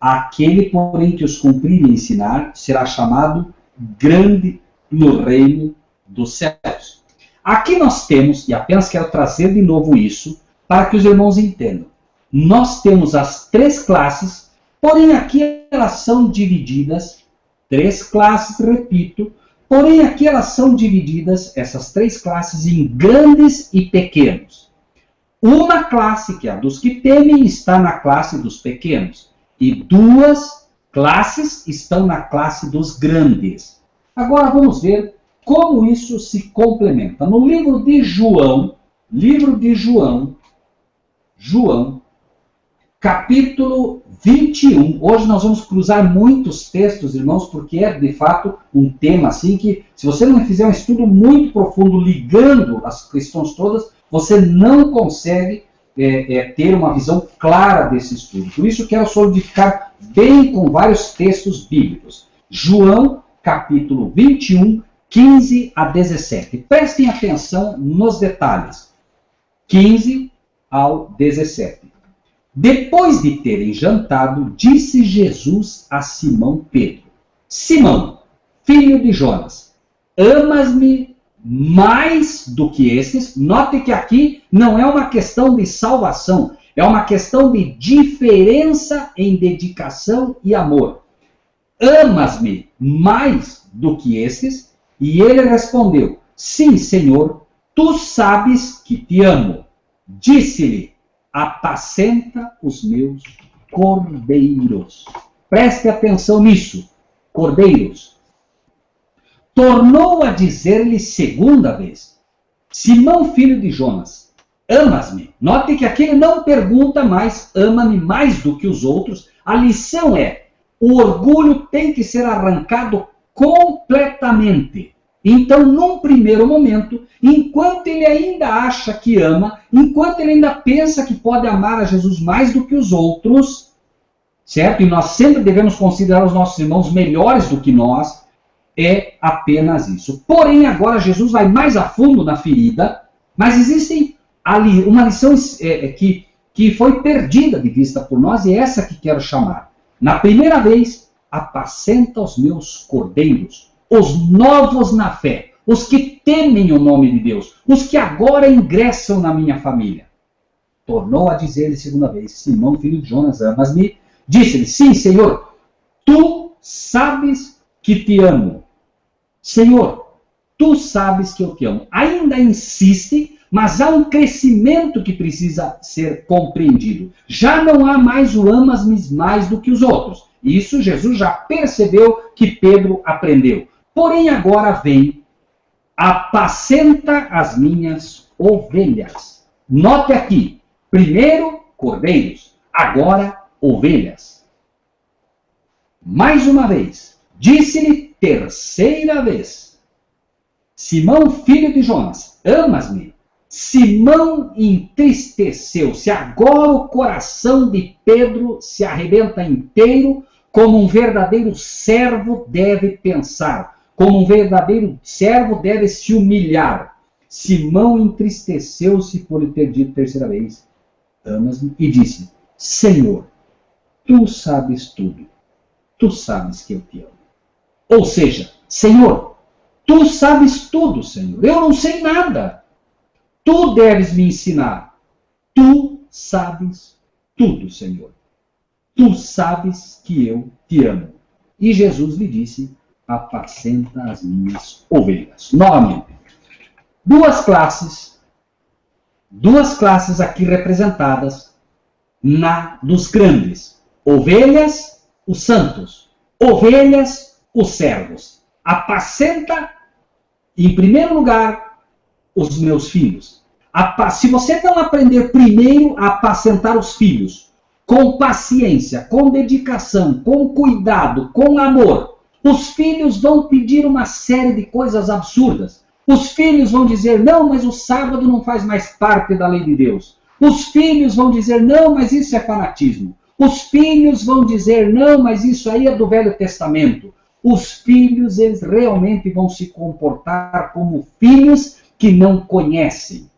Aquele, porém, que os cumprir e ensinar, será chamado grande no reino dos céus. Aqui nós temos, e apenas quero trazer de novo isso, para que os irmãos entendam. Nós temos as três classes, porém aqui elas são divididas, três classes, repito, porém aqui elas são divididas, essas três classes, em grandes e pequenos. Uma classe, que é a dos que temem, está na classe dos pequenos. E duas classes estão na classe dos grandes. Agora vamos ver como isso se complementa. No livro de João, capítulo 21. Hoje nós vamos cruzar muitos textos, irmãos, porque é de fato um tema assim que, se você não fizer um estudo muito profundo ligando as questões todas, você não consegue ter uma visão clara desse estudo. Por isso quero solidificar bem com vários textos bíblicos. João, capítulo 21, 15 a 17. Prestem atenção nos detalhes. 15 ao 17. Depois de terem jantado, disse Jesus a Simão Pedro: Simão, filho de Jonas, amas-me mais do que esses? Note que aqui não é uma questão de salvação, é uma questão de diferença em dedicação e amor. Amas-me mais do que esses? E ele respondeu: Sim, Senhor, tu sabes que te amo. Disse-lhe: apacenta os meus cordeiros. Preste atenção nisso, cordeiros. Tornou a dizer-lhe segunda vez: Simão, filho de Jonas, amas-me? Note que aqui ele não pergunta mais, ama-me mais do que os outros. A lição é, o orgulho tem que ser arrancado completamente. Então, num primeiro momento, enquanto ele ainda acha que ama, enquanto ele ainda pensa que pode amar a Jesus mais do que os outros, certo? E nós sempre devemos considerar os nossos irmãos melhores do que nós, é apenas isso. Porém, agora Jesus vai mais a fundo na ferida, mas existe ali uma lição que foi perdida de vista por nós, e é essa que quero chamar. Na primeira vez, apacenta os meus cordeiros, os novos na fé, os que temem o nome de Deus, os que agora ingressam na minha família. Tornou a dizer-lhe segunda vez: Simão, filho de Jonas, amas-me? Disse-lhe: Sim, Senhor, tu sabes que te amo. Senhor, tu sabes que eu te amo. Ainda insiste, mas há um crescimento que precisa ser compreendido. Já não há mais o amas-me mais do que os outros. Isso Jesus já percebeu que Pedro aprendeu. Porém agora vem, apacenta as minhas ovelhas. Note aqui, primeiro cordeiros, agora ovelhas. Mais uma vez, disse-lhe terceira vez: Simão, filho de Jonas, amas-me? Simão entristeceu-se. Agora o coração de Pedro se arrebenta inteiro, como um verdadeiro servo deve pensar, como um verdadeiro servo deve se humilhar. Simão entristeceu-se por lhe ter dito terceira vez: amas-me? E disse: Senhor, tu sabes tudo. Tu sabes que eu te amo. Ou seja, Senhor, tu sabes tudo, Senhor. Eu não sei nada. Tu deves me ensinar. Tu sabes tudo, Senhor. Tu sabes que eu te amo. E Jesus lhe disse, apacenta as minhas ovelhas. Novamente, duas classes aqui representadas dos grandes. Ovelhas, os santos. Ovelhas, os servos. Apacenta, em primeiro lugar, os meus filhos. Se você não aprender primeiro a apacentar os filhos, com paciência, com dedicação, com cuidado, com amor, os filhos vão pedir uma série de coisas absurdas. Os filhos vão dizer, não, mas o sábado não faz mais parte da lei de Deus. Os filhos vão dizer, não, mas isso é fanatismo. Os filhos vão dizer, não, mas isso aí é do Velho Testamento. Os filhos, eles realmente vão se comportar como filhos que não conhecem.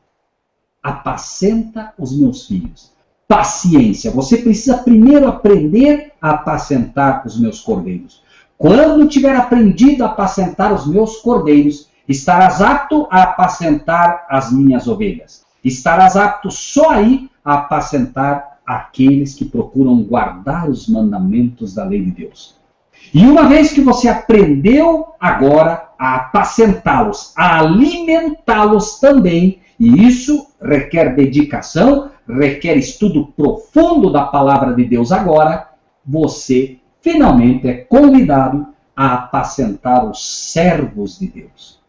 Apacenta os meus filhos. Paciência. Você precisa primeiro aprender a apacentar os meus cordeiros. Quando tiver aprendido a apacentar os meus cordeiros, estarás apto a apacentar as minhas ovelhas. Estarás apto só aí a apacentar aqueles que procuram guardar os mandamentos da lei de Deus. E uma vez que você aprendeu agora a apacentá-los, a alimentá-los também, e isso requer dedicação, requer estudo profundo da palavra de Deus agora, você finalmente é convidado a apacentar os servos de Deus.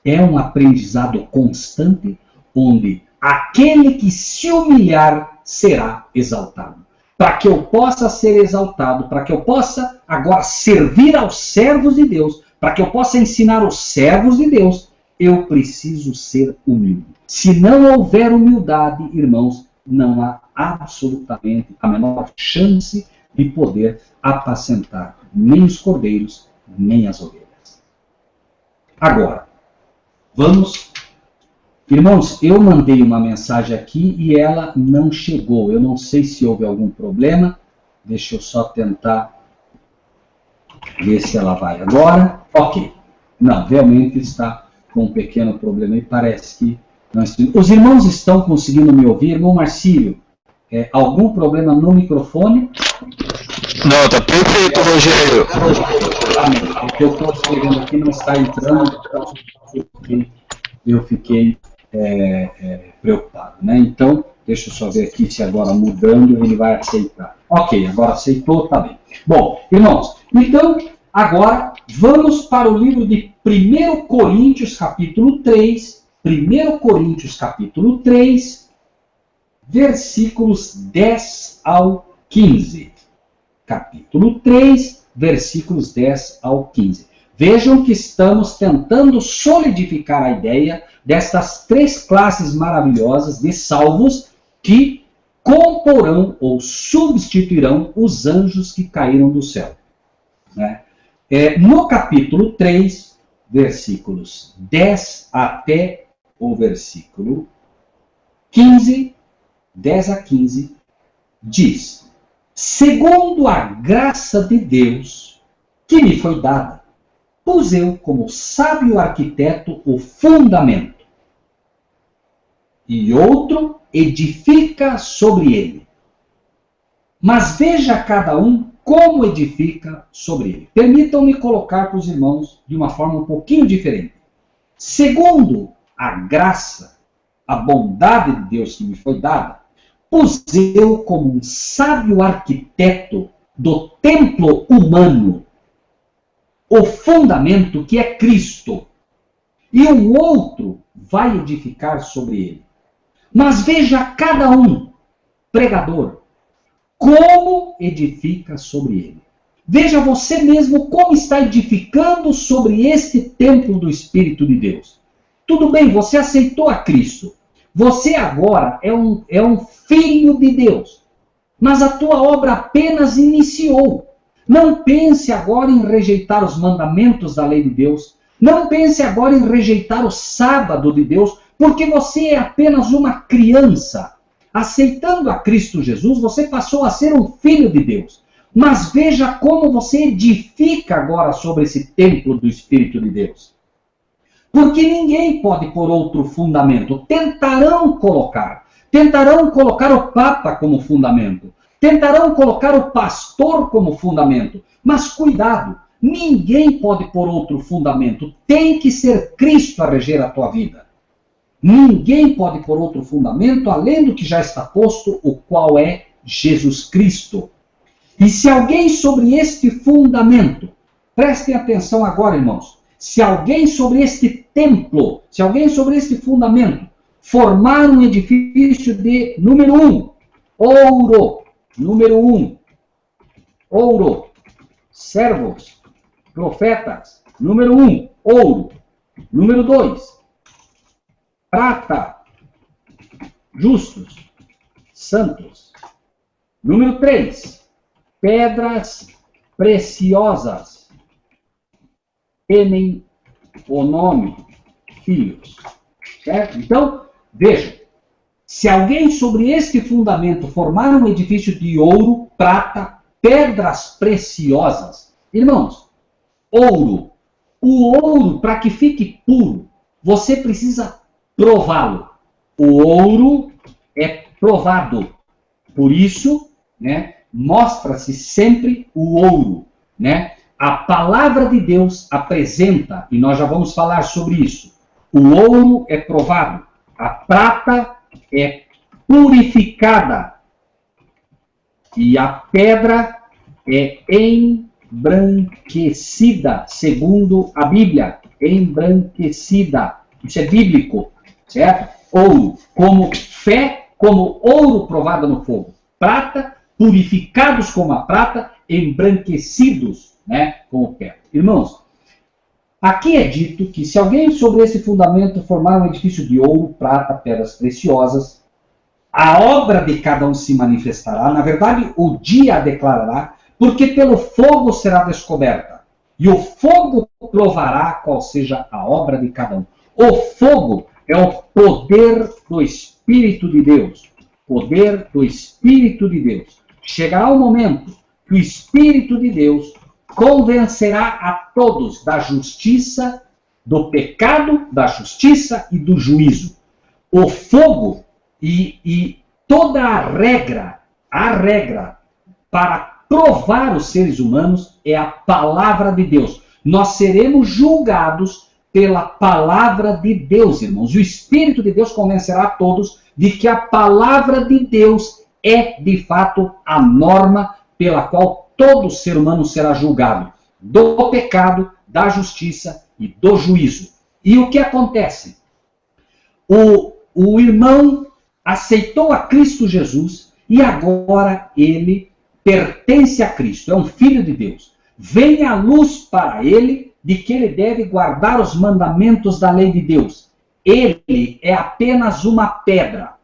É um aprendizado constante, onde aquele que se humilhar será exaltado. Para que eu possa ser exaltado, para que eu possa agora servir aos servos de Deus, para que eu possa ensinar os servos de Deus, eu preciso ser humilde. Se não houver humildade, irmãos, não há absolutamente a menor chance de poder apacentar nem os cordeiros, nem as ovelhas. Agora, vamos... Irmãos, eu mandei uma mensagem aqui e ela não chegou. Eu não sei se houve algum problema. Deixa eu só tentar ver se ela vai agora. Ok. Não, realmente está com um pequeno problema e parece que... Os irmãos estão conseguindo me ouvir? Irmão Marcílio, algum problema no microfone? Não, tá perfeito, Rogério. O que eu estou escrevendo aqui não está entrando, então eu fiquei preocupado, né? Então, deixa eu só ver aqui se agora mudando ele vai aceitar. Ok, agora aceitou, tá bem. Bom, irmãos, então, agora vamos para o livro de 1 Coríntios, capítulo 3, 1 Coríntios, capítulo 3, versículos 10 ao 15. Capítulo 3, versículos 10 ao 15. Vejam que estamos tentando solidificar a ideia destas três classes maravilhosas de salvos que comporão ou substituirão os anjos que caíram do céu. Né? No capítulo 3, versículos 10 até o versículo 15, 10 a 15, diz: segundo a graça de Deus que me foi dada, pus eu como sábio arquiteto o fundamento, e outro edifica sobre ele. Mas veja cada um como edifica sobre ele. Permitam-me colocar para os irmãos de uma forma um pouquinho diferente. Segundo a graça, a bondade de Deus que me foi dada, pus eu como um sábio arquiteto do templo humano o fundamento que é Cristo, e um outro vai edificar sobre ele. Mas veja cada um, pregador, como edifica sobre ele. Veja você mesmo como está edificando sobre este templo do Espírito de Deus. Tudo bem, você aceitou a Cristo. Você agora é um filho de Deus. Mas a tua obra apenas iniciou. Não pense agora em rejeitar os mandamentos da lei de Deus. Não pense agora em rejeitar o sábado de Deus, porque você é apenas uma criança. Aceitando a Cristo Jesus, você passou a ser um filho de Deus. Mas veja como você edifica agora sobre esse templo do Espírito de Deus. Porque ninguém pode pôr outro fundamento. Tentarão colocar. tentarão colocar o Papa como fundamento, tentarão colocar o pastor como fundamento, mas cuidado, ninguém pode pôr outro fundamento, tem que ser Cristo a reger a tua vida. Ninguém pode pôr outro fundamento além do que já está posto, o qual é Jesus Cristo. E se alguém sobre este fundamento, prestem atenção agora, irmãos, se alguém sobre este templo, se alguém sobre este fundamento, formar um edifício de, número 1, ouro, número 1, ouro, servos, profetas, número 1, ouro, número 2, prata, justos, santos, número 3, pedras preciosas, temem o nome, filhos. Certo? Então, veja, se alguém sobre este fundamento formar um edifício de ouro, prata, pedras preciosas, irmãos, ouro, o ouro, para que fique puro, você precisa prová-lo. O ouro é provado. Por isso, né, mostra-se sempre o ouro, né? A palavra de Deus apresenta, e nós já vamos falar sobre isso, o ouro é provado, a prata é purificada e a pedra é embranquecida, segundo a Bíblia, embranquecida. Isso é bíblico, certo? Ouro, como fé, como ouro provado no fogo. Prata, purificados como a prata, embranquecidos, né, como pedra. Irmãos, aqui é dito que se alguém sobre esse fundamento formar um edifício de ouro, prata, pedras preciosas, a obra de cada um se manifestará, na verdade, o dia a declarará, porque pelo fogo será descoberta, e o fogo provará qual seja a obra de cada um. O fogo é o poder do Espírito de Deus. Poder do Espírito de Deus. Chegará o momento que o Espírito de Deus convencerá a todos da justiça, do pecado, da justiça e do juízo. O fogo e toda a regra para provar os seres humanos é a palavra de Deus. Nós seremos julgados pela palavra de Deus, irmãos. O Espírito de Deus convencerá a todos de que a palavra de Deus é, de fato, a norma pela qual todo ser humano será julgado. Do pecado, da justiça e do juízo. E o que acontece? O irmão aceitou a Cristo Jesus e agora ele pertence a Cristo. É um filho de Deus. Vem a luz para ele de que ele deve guardar os mandamentos da lei de Deus. Ele é apenas uma pedra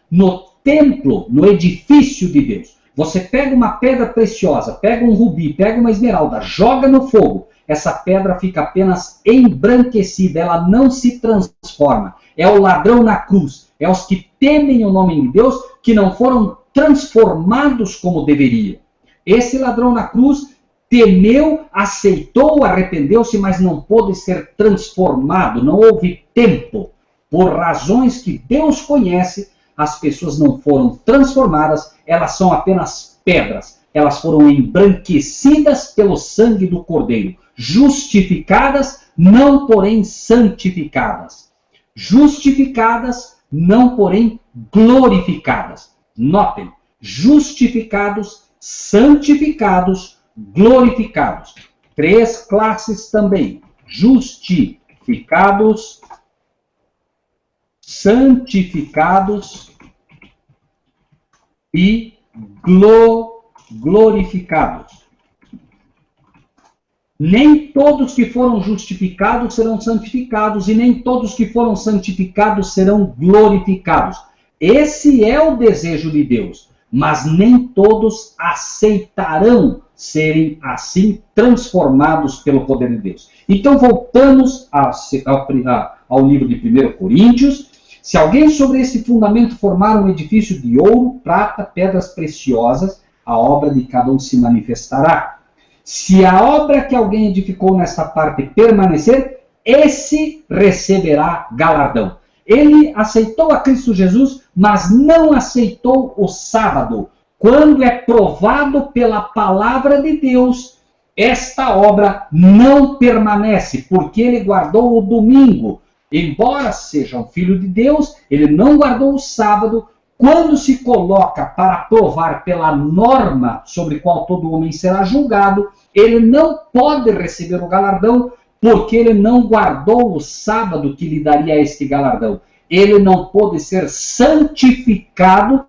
no templo, no edifício de Deus. Você pega uma pedra preciosa, pega um rubi, pega uma esmeralda, joga no fogo, essa pedra fica apenas embranquecida, ela não se transforma. É o ladrão na cruz, é os que temem o nome de Deus, que não foram transformados como deveriam. Esse ladrão na cruz temeu, aceitou, arrependeu-se, mas não pôde ser transformado, não houve tempo. Por razões que Deus conhece, as pessoas não foram transformadas, elas são apenas pedras. Elas foram embranquecidas pelo sangue do Cordeiro, justificadas, não porém santificadas. Justificadas, não porém glorificadas. Notem, justificados, santificados, glorificados. 3 classes também. Justificados, santificados e glorificados. Nem todos que foram justificados serão santificados e nem todos que foram santificados serão glorificados. Esse é o desejo de Deus, mas nem todos aceitarão serem assim transformados pelo poder de Deus. Então voltamos ao livro de 1 Coríntios. Se alguém sobre esse fundamento formar um edifício de ouro, prata, pedras preciosas, a obra de cada um se manifestará. Se a obra que alguém edificou nesta parte permanecer, esse receberá galardão. Ele aceitou a Cristo Jesus, mas não aceitou o sábado. Quando é provado pela palavra de Deus, esta obra não permanece, porque ele guardou o domingo. Embora seja um filho de Deus, ele não guardou o sábado. Quando se coloca para provar pela norma sobre qual todo homem será julgado, ele não pode receber o galardão, porque ele não guardou o sábado que lhe daria este galardão. Ele não pôde ser santificado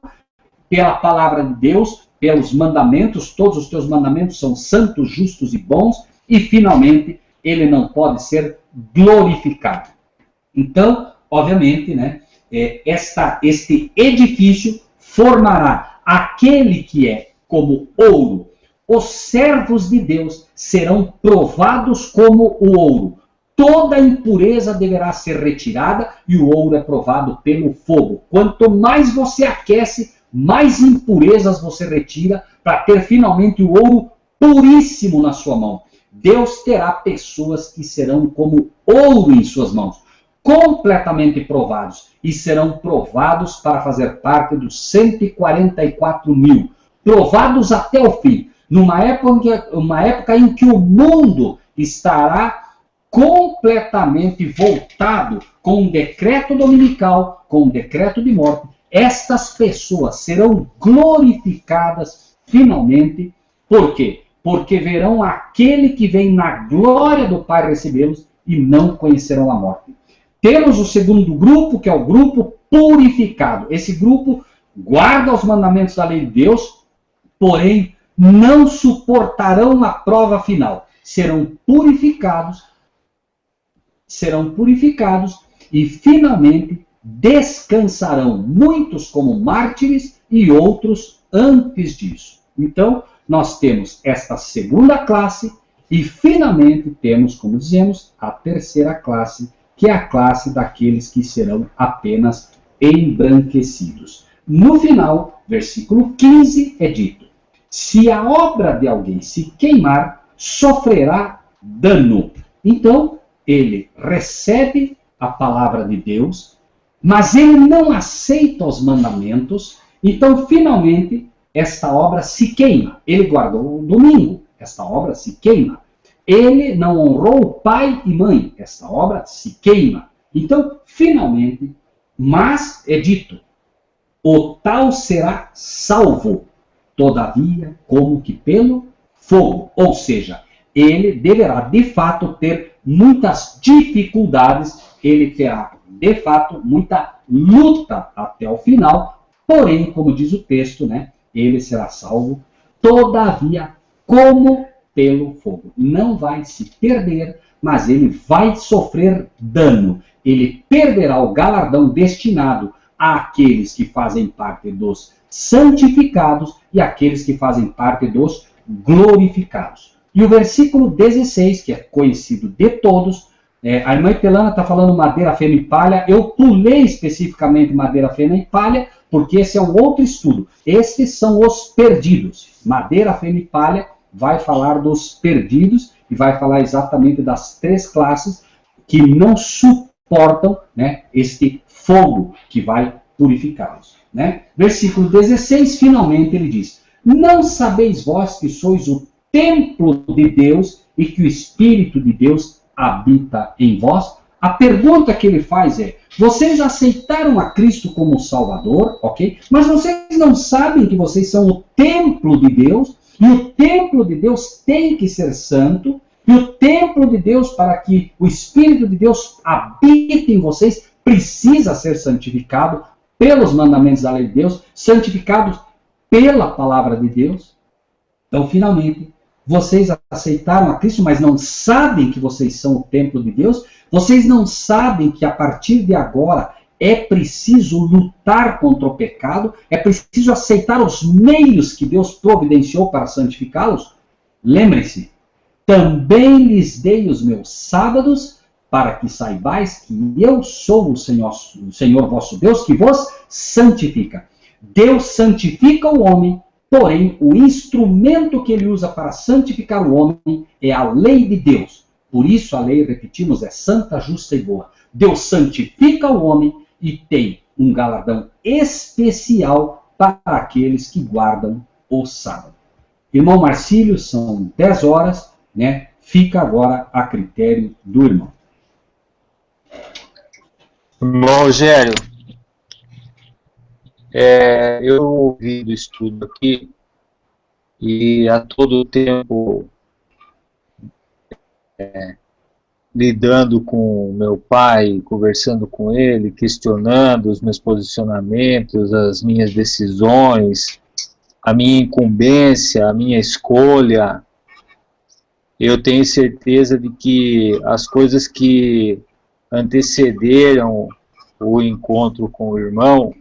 pela palavra de Deus, pelos mandamentos. Todos os teus mandamentos são santos, justos e bons. E, finalmente, ele não pode ser glorificado. Então, obviamente, né, este edifício formará aquele que é como ouro. Os servos de Deus serão provados como o ouro. Toda impureza deverá ser retirada e o ouro é provado pelo fogo. Quanto mais você aquece, mais impurezas você retira para ter finalmente o ouro puríssimo na sua mão. Deus terá pessoas que serão como ouro em suas mãos, completamente provados, e serão provados para fazer parte dos 144 mil, provados até o fim, numa época em que o mundo estará completamente voltado com um decreto dominical, com um decreto de morte. Estas pessoas serão glorificadas finalmente. Por quê? Porque verão aquele que vem na glória do Pai recebê-los e não conhecerão a morte. Temos o segundo grupo, que é o grupo purificado. Esse grupo guarda os mandamentos da lei de Deus, porém não suportarão a prova final. Serão purificados e finalmente descansarão, muitos como mártires e outros antes disso. Então, nós temos esta segunda classe e finalmente temos, como dizemos, a terceira classe, que é a classe daqueles que serão apenas embranquecidos. No final, versículo 15 é dito: se a obra de alguém se queimar, sofrerá dano. Então, ele recebe a palavra de Deus, mas ele não aceita os mandamentos. Então, finalmente, esta obra se queima. Ele guardou o domingo, esta obra se queima. Ele não honrou pai e mãe, esta obra se queima. Então, finalmente, mas é dito: o tal será salvo, todavia, como que pelo fogo. Ou seja, ele deverá, de fato, ter muitas dificuldades, ele terá, de fato, muita luta até o final, porém, como diz o texto, né, ele será salvo, todavia, como pelo fogo. Não vai se perder, mas ele vai sofrer dano. Ele perderá o galardão destinado àqueles que fazem parte dos santificados e àqueles que fazem parte dos glorificados. E o versículo 16, que é conhecido de todos, a irmã Pelana está falando madeira, feno e palha. Eu pulei especificamente madeira, feno e palha, porque esse é um outro estudo. Estes são os perdidos. Madeira, feno e palha vai falar dos perdidos e vai falar exatamente das três classes que não suportam, né, este fogo que vai purificá-los. Né? Versículo 16, finalmente ele diz: não sabeis vós que sois o templo de Deus e que o Espírito de Deus habita em vós? A pergunta que ele faz é: vocês aceitaram a Cristo como Salvador, ok? Mas vocês não sabem que vocês são o templo de Deus? E o templo de Deus tem que ser santo, e o templo de Deus, para que o Espírito de Deus habite em vocês, precisa ser santificado pelos mandamentos da lei de Deus, santificados pela palavra de Deus. Então, finalmente, vocês aceitaram a Cristo, mas não sabem que vocês são o templo de Deus. Vocês não sabem que a partir de agora é preciso lutar contra o pecado, é preciso aceitar os meios que Deus providenciou para santificá-los. Lembre-se, também lhes dei os meus sábados, para que saibais que eu sou o Senhor vosso Deus, que vos santifica. Deus santifica o homem, porém o instrumento que ele usa para santificar o homem é a lei de Deus. Por isso a lei, repetimos, é santa, justa e boa. Deus santifica o homem, e tem um galardão especial para aqueles que guardam o sábado. Irmão Marcílio, são 10 horas, né? Fica agora a critério do irmão. Irmão Rogério, eu ouvi do estudo aqui e a todo tempo lidando com meu pai, conversando com ele, questionando os meus posicionamentos, as minhas decisões, a minha incumbência, a minha escolha. Eu tenho certeza de que as coisas que antecederam o encontro com o irmão,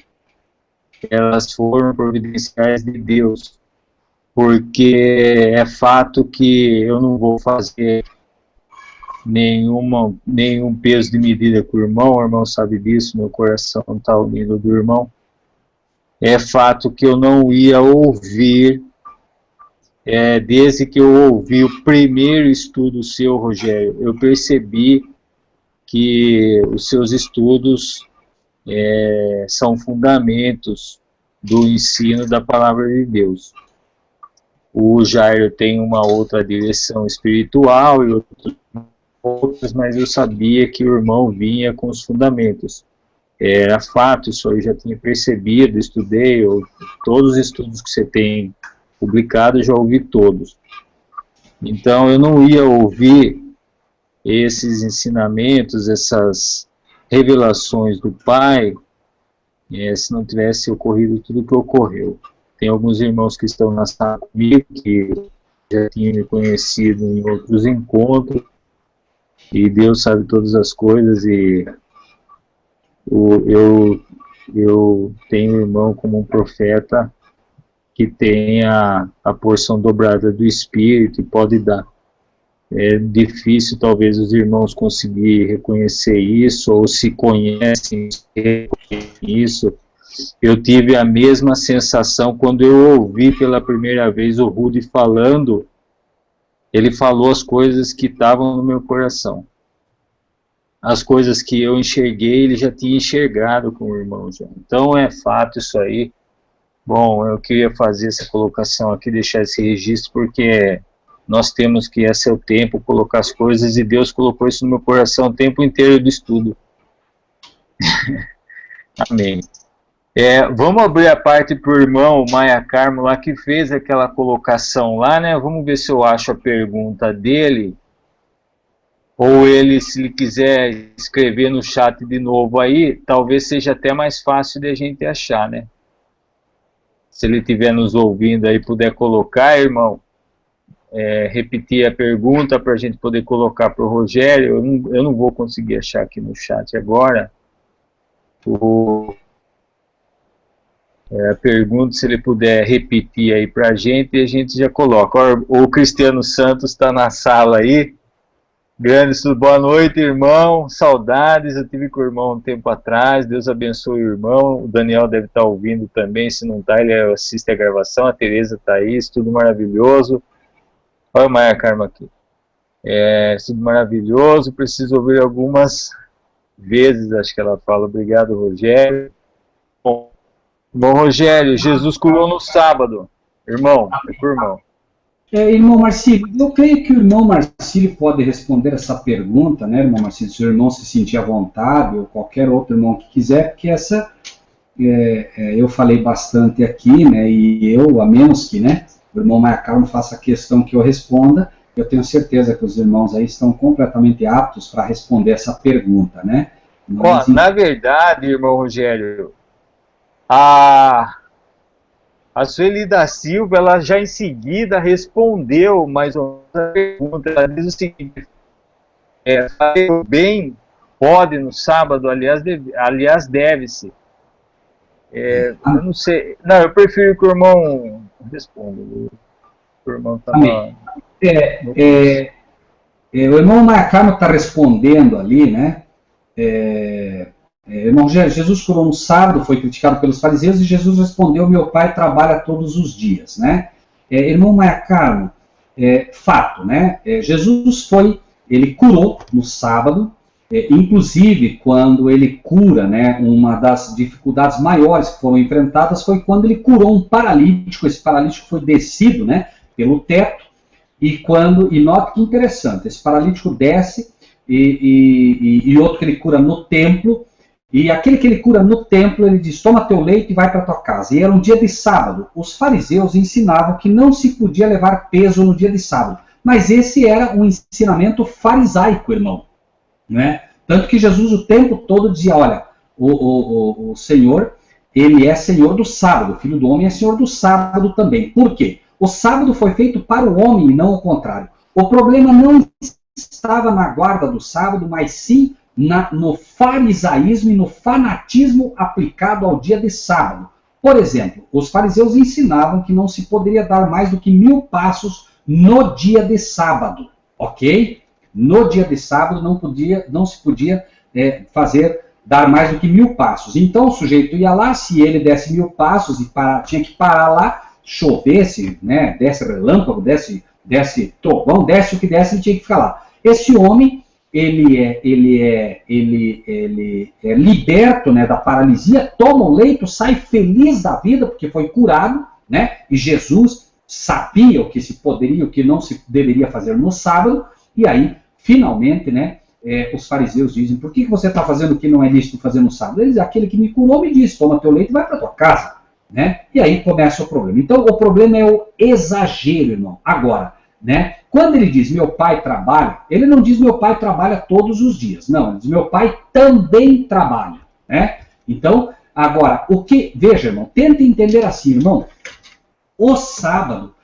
elas foram providenciais de Deus, porque é fato que eu não vou fazer nenhum peso de medida com o irmão sabe disso, meu coração está unido do irmão. É fato que eu não ia ouvir, desde que eu ouvi o primeiro estudo seu, Rogério, eu percebi que os seus estudos são fundamentos do ensino da palavra de Deus. O Jairo tem uma outra direção espiritual e outras, mas eu sabia que o irmão vinha com os fundamentos. Era fato, isso eu já tinha percebido, estudei, todos os estudos que você tem publicado, eu já ouvi todos. Então eu não ia ouvir esses ensinamentos, essas revelações do Pai, se não tivesse ocorrido tudo o que ocorreu. Tem alguns irmãos que estão na sala comigo, que já tinham me conhecido em outros encontros, e Deus sabe todas as coisas, e eu tenho um irmão como um profeta que tem a porção dobrada do Espírito e pode dar. É difícil talvez os irmãos conseguirem reconhecer isso, ou se conhecem isso. Eu tive a mesma sensação quando eu ouvi pela primeira vez o Rudy falando. Ele falou as coisas que estavam no meu coração. As coisas que eu enxerguei, ele já tinha enxergado com o irmão. Já. Então é fato isso aí. Bom, eu queria fazer essa colocação aqui, deixar esse registro, porque nós temos que, esse é o tempo, colocar as coisas, e Deus colocou isso no meu coração o tempo inteiro do estudo. Amém. Vamos abrir a parte para o irmão Maia Carmo lá, que fez aquela colocação lá, né? Vamos ver se eu acho a pergunta dele, ou ele, se ele quiser escrever no chat de novo aí, talvez seja até mais fácil de a gente achar, né? Se ele estiver nos ouvindo aí, puder colocar, irmão, repetir a pergunta para a gente poder colocar para o Rogério. Eu não vou conseguir achar aqui no chat agora. A pergunta, se ele puder repetir aí para a gente já coloca. O Cristiano Santos está na sala aí. Grande, boa noite, irmão. Saudades, eu tive com o irmão um tempo atrás. Deus abençoe o irmão. O Daniel deve estar ouvindo também. Se não está, ele assiste a gravação. A Tereza está aí, estudo maravilhoso. Olha o Maia Carmo aqui. Estudo maravilhoso. Preciso ouvir algumas vezes, acho que ela fala. Obrigado, Rogério. Bom, Rogério, Jesus curou no sábado. Irmão, pro irmão. Irmão Marcílio, eu creio que o irmão Marcílio pode responder essa pergunta, né, irmão Marcílio, se o irmão se sentir à vontade, ou qualquer outro irmão que quiser, porque essa, eu falei bastante aqui, né, e eu, a menos que, né, o irmão Maia Carmo faça questão que eu responda, eu tenho certeza que os irmãos aí estão completamente aptos para responder essa pergunta, né. Mas, na verdade, irmão Rogério, a Sueli da Silva, ela já em seguida respondeu mais ou menos a pergunta. Ela diz o seguinte: fazer o bem pode no sábado, aliás deve-se. Eu não sei. Não, eu prefiro que o irmão responda. O irmão está o irmão Maia Carmo está respondendo ali, né? Irmão, Jesus curou no sábado, foi criticado pelos fariseus, e Jesus respondeu: meu pai trabalha todos os dias, né? Irmão Maia Carmo, fato, né? Jesus ele curou no sábado, Inclusive, quando ele cura, né, uma das dificuldades maiores que foram enfrentadas foi quando ele curou um paralítico. Esse paralítico foi descido, né, pelo teto, e note que interessante, esse paralítico desce, e outro que ele cura no templo, e aquele que ele cura no templo, ele diz, toma teu leito e vai para tua casa. E era um dia de sábado. Os fariseus ensinavam que não se podia levar peso no dia de sábado. Mas esse era um ensinamento farisaico, irmão. Né? Tanto que Jesus o tempo todo dizia, olha, o Senhor, ele é Senhor do sábado, o Filho do Homem é Senhor do sábado também. Por quê? O sábado foi feito para o homem e não o contrário. O problema não estava na guarda do sábado, mas sim no farisaísmo e no fanatismo aplicado ao dia de sábado. Por exemplo, os fariseus ensinavam que não se poderia dar mais do que 1000 passos no dia de sábado, ok? No dia de sábado não se podia dar mais do que 1000 passos. Então o sujeito ia lá, se ele desse 1000 passos e tinha que parar lá, chovesse, né, desse relâmpago, desse trovão, desse o que desse, ele tinha que ficar lá. Esse homem, ele é liberto, né, da paralisia, toma o leito, sai feliz da vida, porque foi curado, né, e Jesus sabia o que se poderia, o que não se deveria fazer no sábado, e aí, finalmente, né, os fariseus dizem, por que você está fazendo o que não é lícito fazer no sábado? Eles dizem, aquele que me curou me disse, toma teu leito e vai para tua casa, né, e aí começa o problema. Então, o problema é o exagero, irmão. Agora, né, quando ele diz, meu pai trabalha, ele não diz, meu pai trabalha todos os dias, não, ele diz, meu pai também trabalha, né, então, agora, veja, irmão, tenta entender assim, irmão, o sábado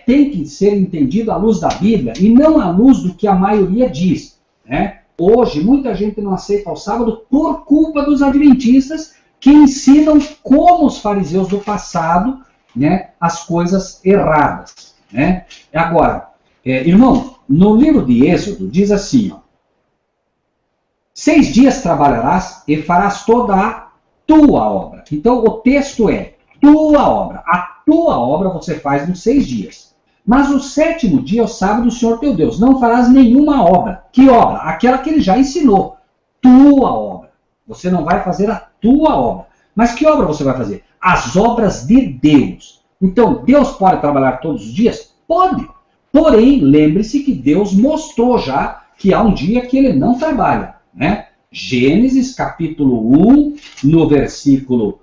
tem que ser entendido à luz da Bíblia e não à luz do que a maioria diz. Né? Hoje, muita gente não aceita o sábado por culpa dos adventistas que ensinam como os fariseus do passado, né, as coisas erradas. Né? Agora, irmão, no livro de Êxodo diz assim, ó, 6 dias trabalharás e farás toda a tua obra. Então, o texto é tua obra. A tua obra você faz nos 6 dias. Mas o 7º dia é o sábado do Senhor teu Deus. Não farás nenhuma obra. Que obra? Aquela que ele já ensinou. Tua obra. Você não vai fazer a tua obra. Mas que obra você vai fazer? As obras de Deus. Então, Deus pode trabalhar todos os dias? Pode. Porém, lembre-se que Deus mostrou já que há um dia que ele não trabalha. Né? Gênesis capítulo 1, no versículo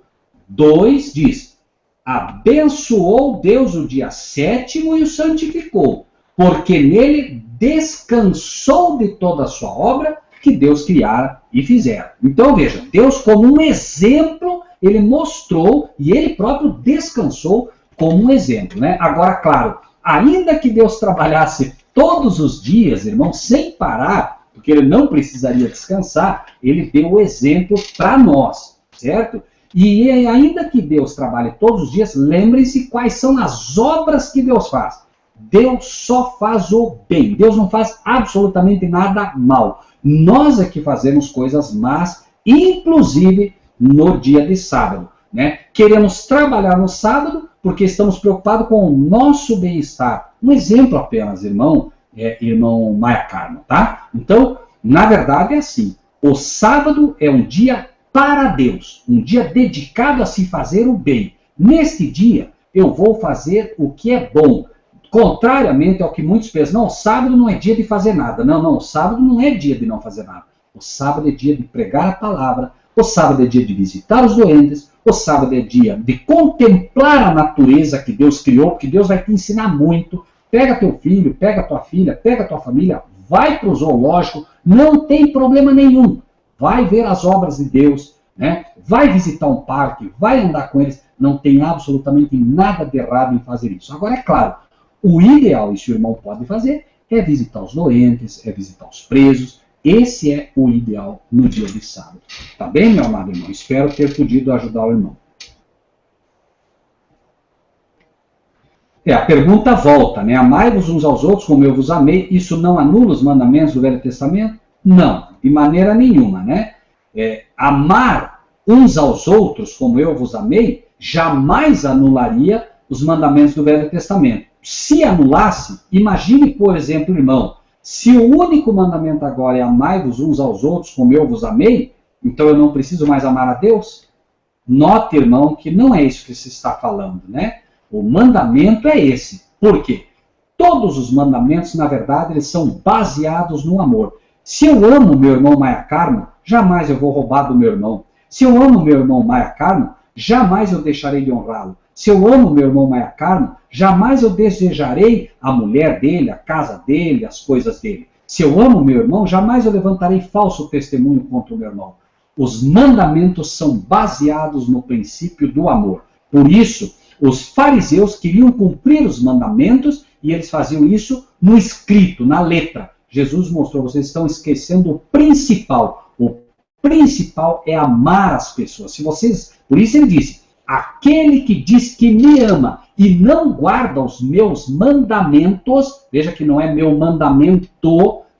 2, diz, abençoou Deus o dia 7º e o santificou, porque nele descansou de toda a sua obra que Deus criara e fizera. Então veja, Deus como um exemplo, ele mostrou e ele próprio descansou como um exemplo. Né? Agora, claro, ainda que Deus trabalhasse todos os dias, irmão, sem parar, porque ele não precisaria descansar, ele deu o exemplo para nós, certo? E ainda que Deus trabalhe todos os dias, lembre-se quais são as obras que Deus faz. Deus só faz o bem. Deus não faz absolutamente nada mal. Nós é que fazemos coisas más, inclusive no dia de sábado. Né? Queremos trabalhar no sábado porque estamos preocupados com o nosso bem-estar. Um exemplo apenas, irmão Maia Carmo, tá? Então, na verdade é assim. O sábado é um dia para Deus, um dia dedicado a se fazer o bem. Neste dia, eu vou fazer o que é bom. Contrariamente ao que muitos pensam, não, o sábado não é dia de fazer nada. Não, o sábado não é dia de não fazer nada. O sábado é dia de pregar a palavra, o sábado é dia de visitar os doentes, o sábado é dia de contemplar a natureza que Deus criou, porque Deus vai te ensinar muito. Pega teu filho, pega tua filha, pega tua família, vai para o zoológico, não tem problema nenhum. Vai ver as obras de Deus, né? Vai visitar um parque, vai andar com eles. Não tem absolutamente nada de errado em fazer isso. Agora, é claro, o ideal, e se o irmão pode fazer, é visitar os doentes, é visitar os presos. Esse é o ideal no dia de sábado. Tá bem, meu amado irmão? Espero ter podido ajudar o irmão. A pergunta volta, né? Amai-vos uns aos outros como eu vos amei. Isso não anula os mandamentos do Velho Testamento? Não, de maneira nenhuma, né? Amar uns aos outros como eu vos amei jamais anularia os mandamentos do Velho Testamento. Se anulasse, imagine, por exemplo, irmão, Se o único mandamento agora é amai-vos uns aos outros como eu vos amei, então eu não preciso mais amar a Deus? Note, irmão, que não é isso que se está falando, né? O mandamento é esse. Por quê? Todos os mandamentos, na verdade, eles são baseados no amor. Se eu amo meu irmão Maia Carmo, jamais eu vou roubar do meu irmão. Se eu amo meu irmão Maia Carmo, jamais eu deixarei de honrá-lo. Se eu amo meu irmão Maia Carmo, jamais eu desejarei a mulher dele, a casa dele, as coisas dele. Se eu amo meu irmão, jamais eu levantarei falso testemunho contra o meu irmão. Os mandamentos são baseados no princípio do amor. Por isso, os fariseus queriam cumprir os mandamentos e eles faziam isso no escrito, na letra. Jesus mostrou, vocês estão esquecendo o principal. O principal é amar as pessoas. Se vocês, por isso ele disse, aquele que diz que me ama e não guarda os meus mandamentos, veja que não é meu mandamento,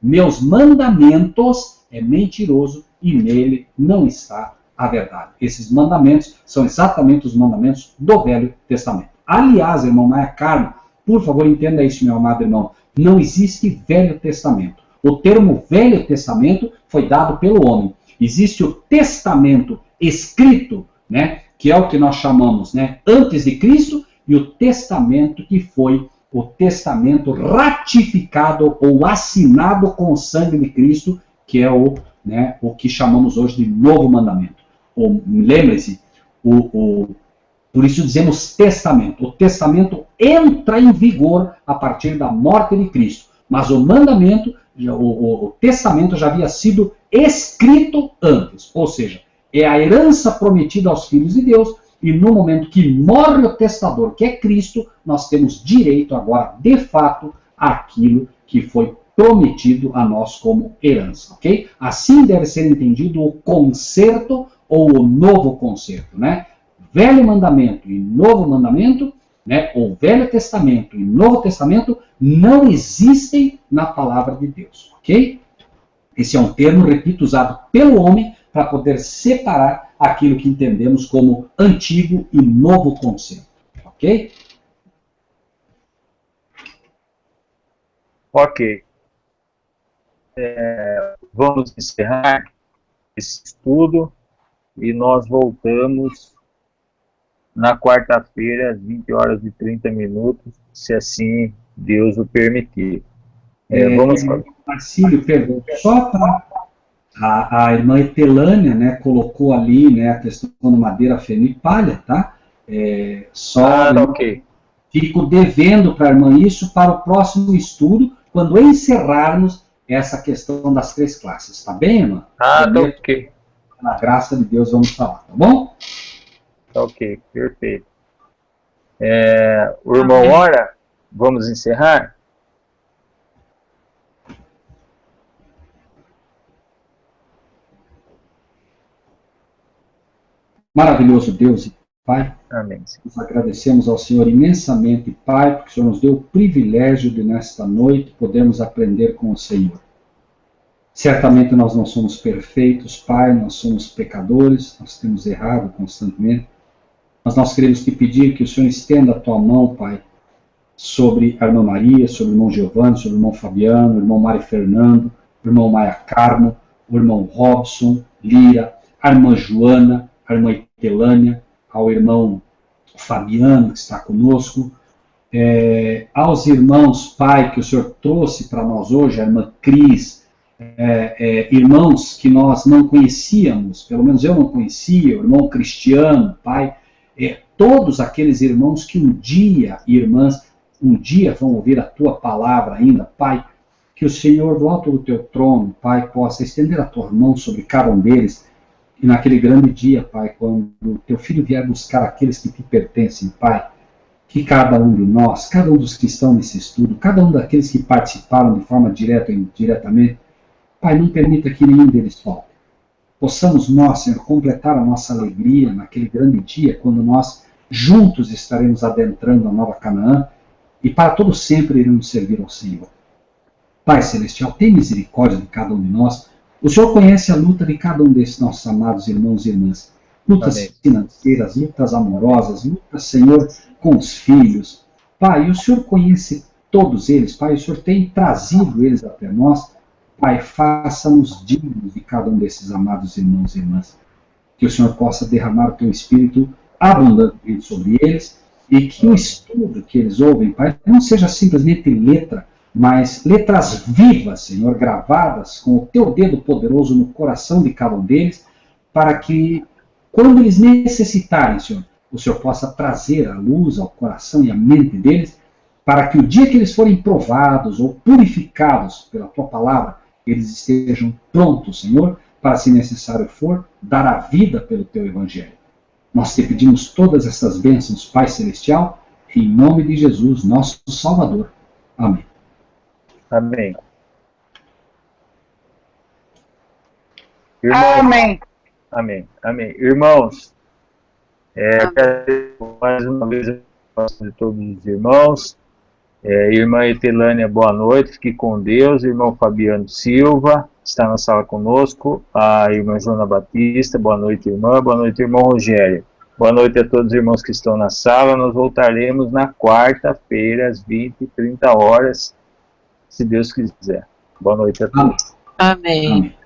meus mandamentos, é mentiroso e nele não está a verdade. Esses mandamentos são exatamente os mandamentos do Velho Testamento. Aliás, irmão Maia Carmo, por favor, entenda isso, meu amado irmão. Não existe Velho Testamento. O termo Velho Testamento foi dado pelo homem. Existe o Testamento escrito, né, que é o que nós chamamos, né, antes de Cristo, e o Testamento que foi o Testamento ratificado ou assinado com o sangue de Cristo, que é o que chamamos hoje de Novo Mandamento. Lembre-se, por isso dizemos testamento. O testamento entra em vigor a partir da morte de Cristo. Mas o mandamento, o testamento já havia sido escrito antes. Ou seja, é a herança prometida aos filhos de Deus. E no momento que morre o testador, que é Cristo, nós temos direito agora, de fato, àquilo que foi prometido a nós como herança, ok? Assim deve ser entendido o concerto ou o novo concerto, né? Velho mandamento e novo mandamento, né? Ou Velho Testamento e Novo Testamento não existem na palavra de Deus, ok? Esse é um termo, repito, usado pelo homem para poder separar aquilo que entendemos como antigo e novo concerto, ok? Ok. Vamos encerrar esse estudo e nós voltamos na quarta-feira, às 20 horas e 30 minutos, se assim Deus o permitir. Vamos... Marcílio, pergunta, só para a irmã Etelânia, né, colocou ali, né, a questão do madeira, feno e palha, tá? Ok. Fico devendo para a irmã isso para o próximo estudo, quando encerrarmos essa questão das 3 classes, tá bem, irmã? Tá ok. Na graça de Deus vamos falar, tá bom? Tá ok, perfeito. O irmão ora, vamos encerrar? Maravilhoso Deus e Pai, amém. Nós agradecemos ao Senhor imensamente, Pai, porque o Senhor nos deu o privilégio de nesta noite podermos aprender com o Senhor. Certamente nós não somos perfeitos, Pai, nós somos pecadores, nós temos errado constantemente, mas nós queremos te pedir que o Senhor estenda a tua mão, Pai, sobre a irmã Maria, sobre o irmão Giovanni, sobre o irmão Fabiano, o irmão Mário Fernando, o irmão Maia Carmo, o irmão Robson, Lira, a irmã Joana, a irmã Etelânia, ao irmão Fabiano, que está conosco, aos irmãos, Pai, que o Senhor trouxe para nós hoje, a irmã Cris, irmãos que nós não conhecíamos, pelo menos eu não conhecia, o irmão Cristiano, Pai, todos aqueles irmãos que um dia, irmãs, um dia vão ouvir a Tua palavra ainda, Pai, que o Senhor, do alto do Teu trono, Pai, possa estender a Tua mão sobre cada um deles, e naquele grande dia, Pai, quando o Teu Filho vier buscar aqueles que Te pertencem, Pai, que cada um de nós, cada um dos que estão nesse estudo, cada um daqueles que participaram de forma direta ou indiretamente, Pai, não permita que nenhum deles falte. Possamos nós, Senhor, completar a nossa alegria naquele grande dia, quando nós juntos estaremos adentrando a nova Canaã, e para todo sempre iremos servir ao Senhor. Pai Celestial, tem misericórdia de cada um de nós. O Senhor conhece a luta de cada um desses nossos amados irmãos e irmãs. Lutas financeiras, lutas amorosas, lutas, Senhor, com os filhos. Pai, o Senhor conhece todos eles, Pai, o Senhor tem trazido eles até nós. Pai, faça-nos dignos de cada um desses amados irmãos e irmãs. Que o Senhor possa derramar o teu Espírito abundantemente sobre eles e que o estudo que eles ouvem, Pai, não seja simplesmente letra, mas letras vivas, Senhor, gravadas com o teu dedo poderoso no coração de cada um deles, para que, quando eles necessitarem, Senhor, o Senhor possa trazer a luz ao coração e à mente deles, para que o dia que eles forem provados ou purificados pela tua palavra, eles estejam prontos, Senhor, para, se necessário for, dar a vida pelo teu evangelho. Nós te pedimos todas essas bênçãos, Pai Celestial, em nome de Jesus, nosso Salvador. Amém. Amém. Irmãos, Amém. amém. Amém. Irmãos, quero mais uma vez de todos os irmãos. Irmã Etelânia, boa noite, fique com Deus. Irmão Fabiano Silva está na sala conosco. A irmã Joana Batista, boa noite, irmã. Boa noite, irmão Rogério. Boa noite a todos os irmãos que estão na sala. Nós voltaremos na quarta-feira, às 20h30, se Deus quiser. Boa noite a todos. Amém. Amém.